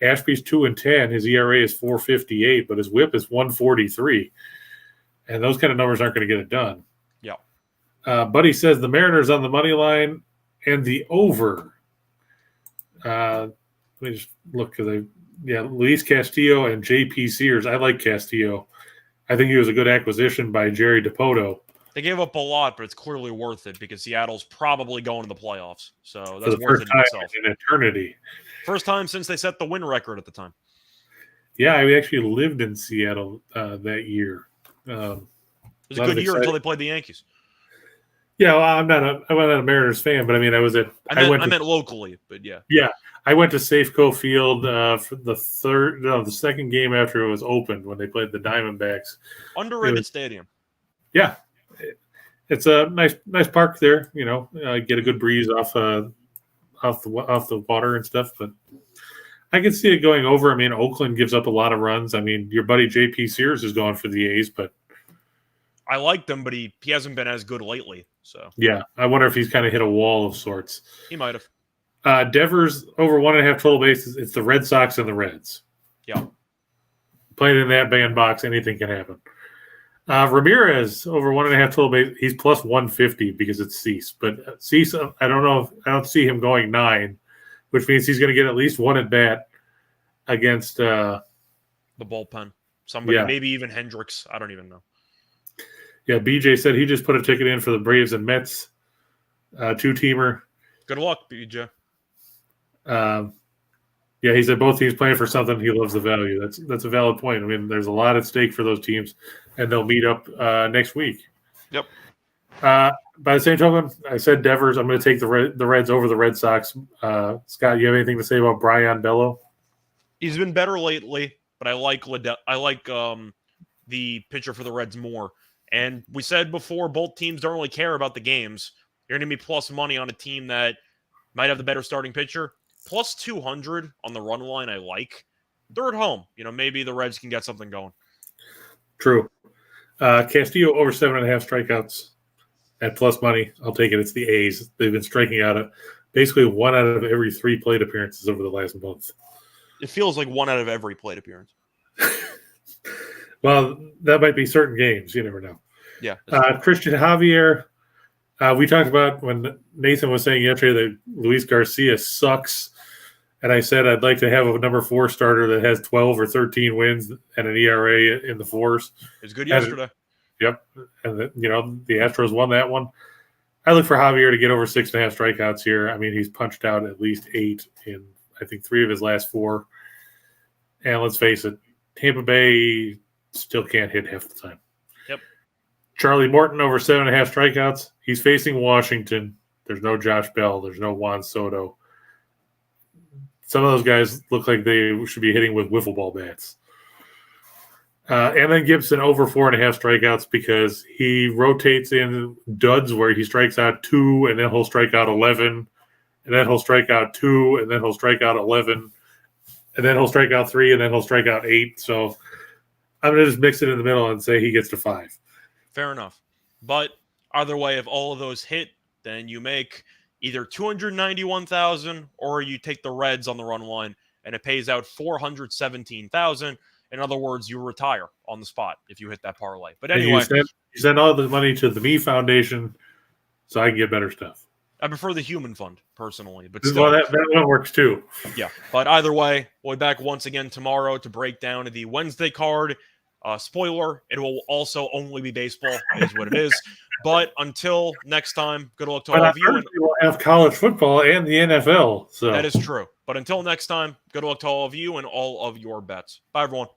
Ashby's 2-10, his ERA is 4.58, but his WHIP is 1.43, and those kind of numbers aren't going to get it done. Yeah. Buddy says the Mariners on the money line and the over. Let me just look because Luis Castillo and J.P. Sears. I like Castillo. I think he was a good acquisition by Jerry DiPoto. They gave up a lot, but it's clearly worth it because Seattle's probably going to the playoffs. So For that's the worth first it in itself. time in eternity. First time since they set the win record at the time. Yeah, I actually lived in Seattle that year. It was a good year until they played the Yankees. Yeah, well, I'm not a Mariners fan, but I mean, I meant locally, but yeah. Yeah, I went to Safeco Field for the second game after it was opened when they played the Diamondbacks. Underrated stadium. Yeah, it's a nice park there. Get a good breeze off the water and stuff. But I can see it going over. I mean, Oakland gives up a lot of runs. I mean, your buddy J.P. Sears is going for the A's, but I liked him, but he hasn't been as good lately. So yeah, I wonder if he's kind of hit a wall of sorts. He might have. Devers over 1.5 total bases. It's the Red Sox and the Reds. Yeah. Playing in that bandbox, anything can happen. Ramirez over 1.5 total base. He's plus 150 because it's Cease. But Cease, I don't know. I don't see him going 9, which means he's going to get at least one at bat against the bullpen. Somebody, yeah. maybe even Hendricks. I don't even know. Yeah, BJ said he just put a ticket in for the Braves and Mets 2-teamer. Good luck, BJ. Yeah, he said both teams playing for something. He loves the value. That's a valid point. I mean, there's a lot at stake for those teams, and they'll meet up next week. Yep. By the same token, I said Devers. I'm going to take the Reds over the Red Sox. Scott, you have anything to say about Brian Bello? He's been better lately, but I like the pitcher for the Reds more. And we said before, both teams don't really care about the games. You're going to be plus money on a team that might have the better starting pitcher. Plus 200 on the run line, I like. They're at home. Maybe the Reds can get something going. True. Castillo over 7.5 strikeouts at plus money. I'll take it. It's the A's. They've been striking out basically 1 out of every 3 plate appearances over the last month. It feels like 1 out of every plate appearance. Well, that might be certain games. You never know. Yeah. Christian Javier. We talked about when Nathan was saying yesterday that Luis Garcia sucks. And I said I'd like to have a number 4 starter that has 12 or 13 wins and an ERA in the 4s. It was good yesterday. Yep. And, the Astros won that one. I look for Javier to get over 6.5 strikeouts here. I mean, he's punched out at least 8 in, I think, 3 of his last 4. And let's face it, Tampa Bay still can't hit half the time. Yep. Charlie Morton over 7.5 strikeouts. He's facing Washington. There's no Josh Bell. There's no Juan Soto. Some of those guys look like they should be hitting with wiffle ball bats. And then Gibson over 4.5 strikeouts because he rotates in duds where he strikes out 2 and then he'll strike out 11 and then he'll strike out 2 and then he'll strike out 11 and then he'll strike out 3 and then he'll strike out 8. So I'm going to just mix it in the middle and say he gets to 5. Fair enough. But either way, if all of those hit, then you make either $291,000 or you take the Reds on the run line and it pays out $417,000. In other words, you retire on the spot if you hit that parlay. But anyway, you send all the money to the Me Foundation so I can get better stuff. I prefer the Human Fund personally, but still, well, that one works too. Yeah, but either way, we'll be back once again tomorrow to break down the Wednesday card. Spoiler, it will also only be baseball, is what it is. But until next time, good luck to all of you. We'll have college football and the NFL. So that is true. But until next time, good luck to all of you and all of your bets. Bye, everyone.